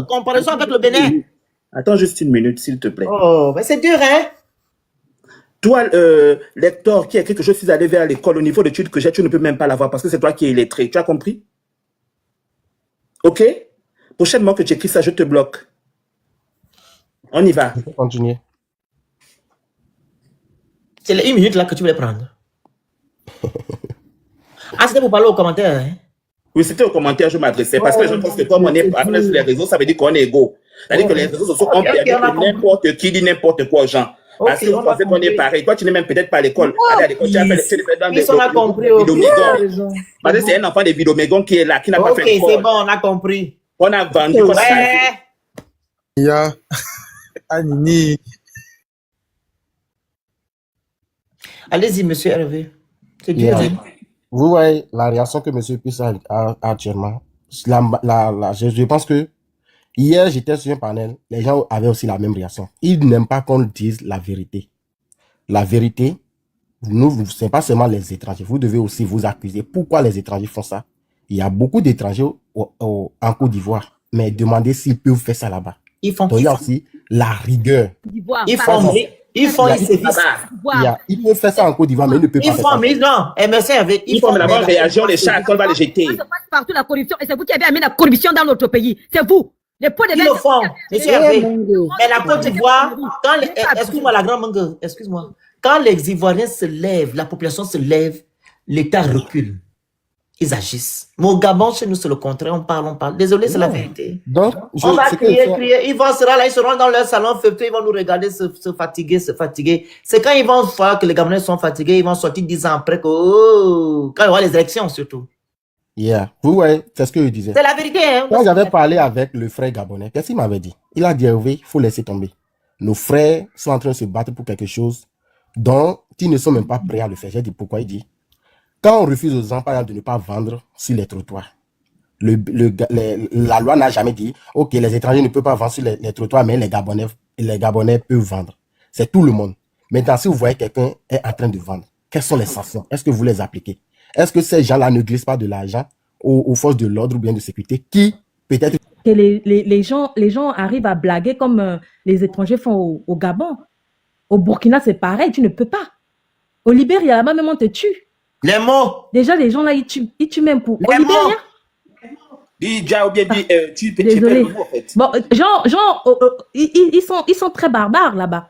comparaison avec le Bénin. Attends juste une minute, s'il te plaît. Oh, mais c'est dur, hein? Toi, lecteur qui a quelque chose, si allé vers l'école, au niveau d'études que j'ai, tu ne peux même pas l'avoir parce que c'est toi qui es illettré. Tu as compris? Ok? Prochainement que tu écris ça, je te bloque. On y va. Je peux continuer. C'est les 1 minute là que tu voulais prendre. Ah, c'était pour parler aux commentaires, hein? Oui, c'était aux commentaires, je m'adressais. Parce que les gens pensent que comme on est sur les réseaux, ça veut dire qu'on est égaux. C'est-à-dire que les réseaux sociaux ont permis que n'importe qui dit n'importe quoi aux gens. Parce que vous pensez qu'on est pareil. Toi, tu n'es même peut-être pas à l'école. Allez à l'école, tu as fait dans des vidéomégons. Parce que c'est un enfant des vidéomégons qui est là, qui n'a pas fait Ok, c'est bon, on a compris. On a vendu. Ya. Anini. Allez-y, monsieur Hervé. C'est dur, Yeah. hein? Vous voyez la réaction que M. Pisse a actuellement. Je pense que hier, j'étais sur un panel, les gens avaient aussi la même réaction. Ils n'aiment pas qu'on dise la vérité. La vérité, nous, c'est pas seulement les étrangers. Vous devez aussi vous accuser. Pourquoi les étrangers font ça? Il y a beaucoup d'étrangers en Côte d'Ivoire, mais demandez s'ils peuvent faire ça là-bas. Ils font. Donc, il y a aussi la rigueur. Ils font. Ils sévissent. Ils peuvent faire ça en Côte d'Ivoire, mais ils ne peuvent pas Ils faire font, ça. mais non. MSC avait. Ils font, mais d'abord, réagir, les chats, on va les jeter. Ça se passe partout la corruption et c'est vous qui avez amené la corruption dans notre pays. C'est vous. Les pots de Ils le font, monsieur Hervé. Mais la Côte d'Ivoire, excuse-moi, la grande mangue, excuse-moi. Quand les Ivoiriens se lèvent, la population se lève, l'État recule. Ils agissent. Mais au Gabon, chez nous, c'est le contraire. On parle. Désolé, c'est la vérité. Donc, on va crier. Ils seront dans leur salon feutré, ils vont nous regarder se fatiguer. C'est quand ils vont voir que les Gabonais sont fatigués, ils vont sortir 10 ans après que, quand il y aura les élections, surtout. Yeah. Vous voyez, c'est ce que je disais. C'est la vérité, hein. Quand j'avais parlé avec le frère gabonais, qu'est-ce qu'il m'avait dit? Il a dit, Hervé, il faut laisser tomber. Nos frères sont en train de se battre pour quelque chose dont ils ne sont même pas prêts à le faire. J'ai dit, pourquoi? Il dit, quand on refuse aux gens, par exemple, de ne pas vendre sur les trottoirs, la loi n'a jamais dit, OK, les étrangers ne peuvent pas vendre sur les trottoirs, mais les Gabonais peuvent vendre. C'est tout le monde. Maintenant, si vous voyez quelqu'un est en train de vendre, quelles sont les sanctions? Est-ce que vous les appliquez? Est-ce que ces gens-là ne glissent pas de l'argent aux forces de l'ordre ou bien de sécurité qui, peut-être... Que les gens arrivent à blaguer comme les étrangers font au Gabon. Au Burkina, c'est pareil, tu ne peux pas. Au Libéria, là-bas, même on te tue. Les mots. Déjà, les gens là, ils tuent même pour... Au Libéria. Désolé. En fait. Bon, ils sont très barbares là-bas.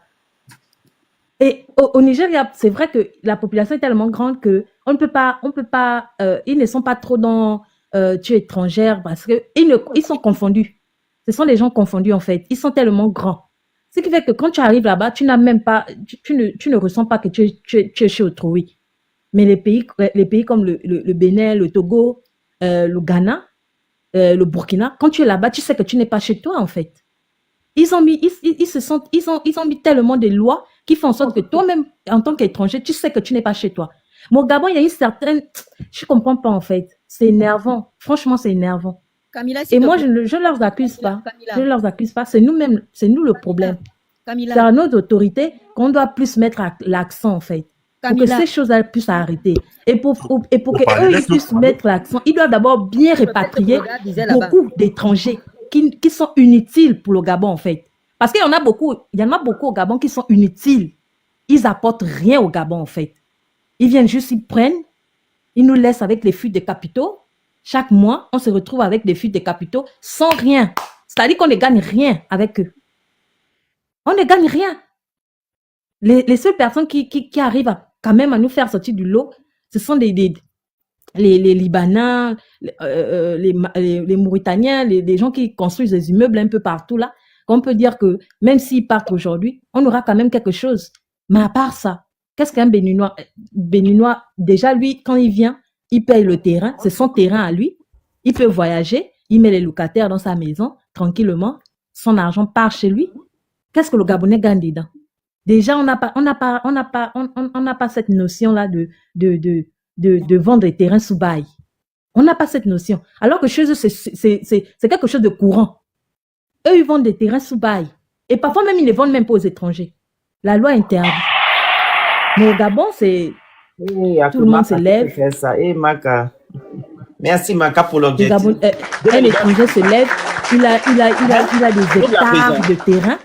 Et au Nigeria, c'est vrai que la population est tellement grande que on ne peut pas, ils ne sont pas trop dans tuer étrangère parce que ils sont confondus. Ce sont les gens confondus en fait. Ils sont tellement grands. Ce qui fait que quand tu arrives là-bas, tu n'as même pas, tu ne ressens pas que tu es chez autrui. Mais les pays comme le Bénin, le Togo, le Ghana, le Burkina, quand tu es là-bas, tu sais que tu n'es pas chez toi en fait. Ils ont mis tellement de lois qui font en sorte que toi-même, en tant qu'étranger, tu sais que tu n'es pas chez toi. Mais au Gabon, il y a une certaine... Je comprends pas, en fait. C'est énervant. Franchement, c'est énervant. Camilla, et moi, je ne leur accuse pas. Je ne leur accuse pas. C'est nous-mêmes, c'est nous le problème. Camilla. C'est à nos autorités qu'on doit plus mettre l'accent, en fait. Pour que ces choses-là puissent arrêter. Et pour qu'eux, ils puissent mettre l'accent, ils doivent d'abord bien répatrier beaucoup d'étrangers qui sont inutiles pour le Gabon, en fait. Parce qu'il y en a beaucoup au Gabon qui sont inutiles. Ils apportent rien au Gabon, en fait. Ils viennent juste, ils prennent, ils nous laissent avec les fuites de capitaux. Chaque mois, on se retrouve avec des fuites de capitaux sans rien. C'est-à-dire qu'on ne gagne rien avec eux. On ne gagne rien. Les seules personnes qui arrivent quand même à nous faire sortir du lot, ce sont les Libanais, les Mauritaniens, les gens qui construisent des immeubles un peu partout là. On peut dire que même s'ils partent aujourd'hui, on aura quand même quelque chose. Mais à part ça, qu'est-ce qu'un Béninois? Déjà, lui, quand il vient, il paye le terrain. C'est son terrain à lui. Il peut voyager. Il met les locataires dans sa maison, tranquillement. Son argent part chez lui. Qu'est-ce que le Gabonais gagne dedans? Déjà, on n'a pas cette notion-là de vendre des terrains sous bail. On n'a pas cette notion. Alors que chez eux, c'est quelque chose de courant. Eux, ils vendent des terrains sous bail. Et parfois même, ils ne vendent même pas aux étrangers. La loi interdit. Mais au Gabon, c'est... tout le monde se lève. Et Maka. Merci Maka pour l'objectif. Un étranger se lève, il a des hectares de terrain.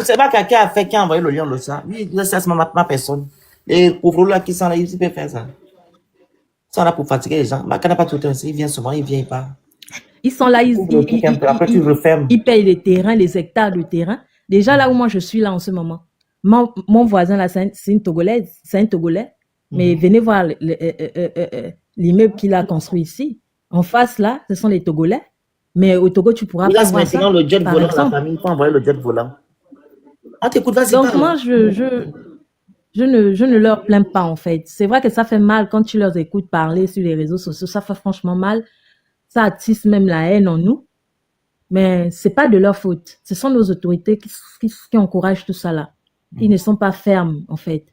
C'est pas quelqu'un a fait qui a envoyé le lien de ça. Oui, c'est ma personne. Les pauvres là qui sont là, ils peuvent faire ça. Ils sont là pour fatiguer les gens. Maka n'a pas tout le temps. Il vient souvent, il vient pas. Ils sont là, ils payent les terrains, les hectares de terrain. Déjà là où moi je suis là en ce moment, mon voisin là, c'est une Togolaise, c'est un Togolais. Mais venez voir l'immeuble qu'il a construit ici. En face là, ce sont les Togolais. Mais au Togo, tu pourras pas voir ça. Maintenant le jet volant, la famille, il faut envoyer le jet volant. Ah, t'écoutes, vas-y. Donc moi, je ne leur plains pas en fait. C'est vrai que ça fait mal quand tu leur écoutes parler sur les réseaux sociaux. Ça fait franchement mal. Ça attise même la haine en nous. Mais c'est pas de leur faute. Ce sont nos autorités qui encouragent tout ça là. Ils ne sont pas fermes, en fait.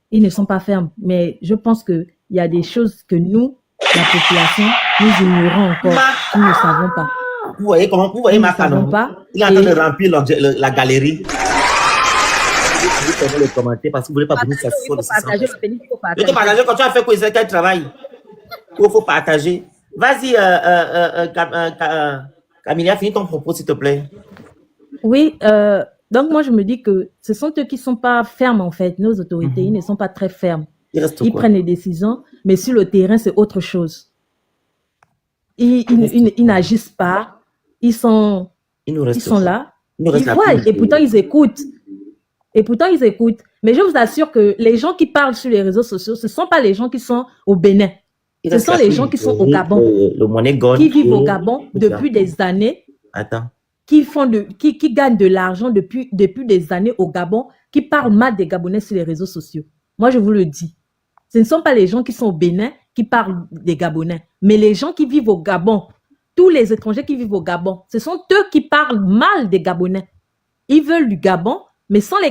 Ils ne sont pas fermes. Mais je pense qu'il y a des choses que nous, la population, nous ignorons encore. Nous ne savons pas. Vous voyez Maka, non? Il est en train de remplir la galerie. Vous pouvez le commenter parce que vous ne voulez pas venir s'asseoir de ça. Il faut partager quand tu as fait quoi, quel travail. Il faut partager. Vas-y, Camilla, finis ton propos, s'il te plaît. Oui, donc moi je me dis que ce sont eux qui ne sont pas fermes en fait, nos autorités, ils ne sont pas très fermes. Ils prennent des décisions, mais sur le terrain c'est autre chose. Ils n'agissent pas, ils sont là, ils voient et pourtant ils écoutent. Mais je vous assure que les gens qui parlent sur les réseaux sociaux, ce ne sont pas les gens qui sont au Bénin. Ce sont les gens qui sont au Gabon, qui vivent au Gabon depuis des années. Attends. Qui gagnent de l'argent depuis des années au Gabon, qui parlent mal des Gabonais sur les réseaux sociaux. Moi, je vous le dis. Ce ne sont pas les gens qui sont au Bénin qui parlent des Gabonais, mais les gens qui vivent au Gabon, tous les étrangers qui vivent au Gabon, ce sont eux qui parlent mal des Gabonais. Ils veulent du Gabon, mais sans les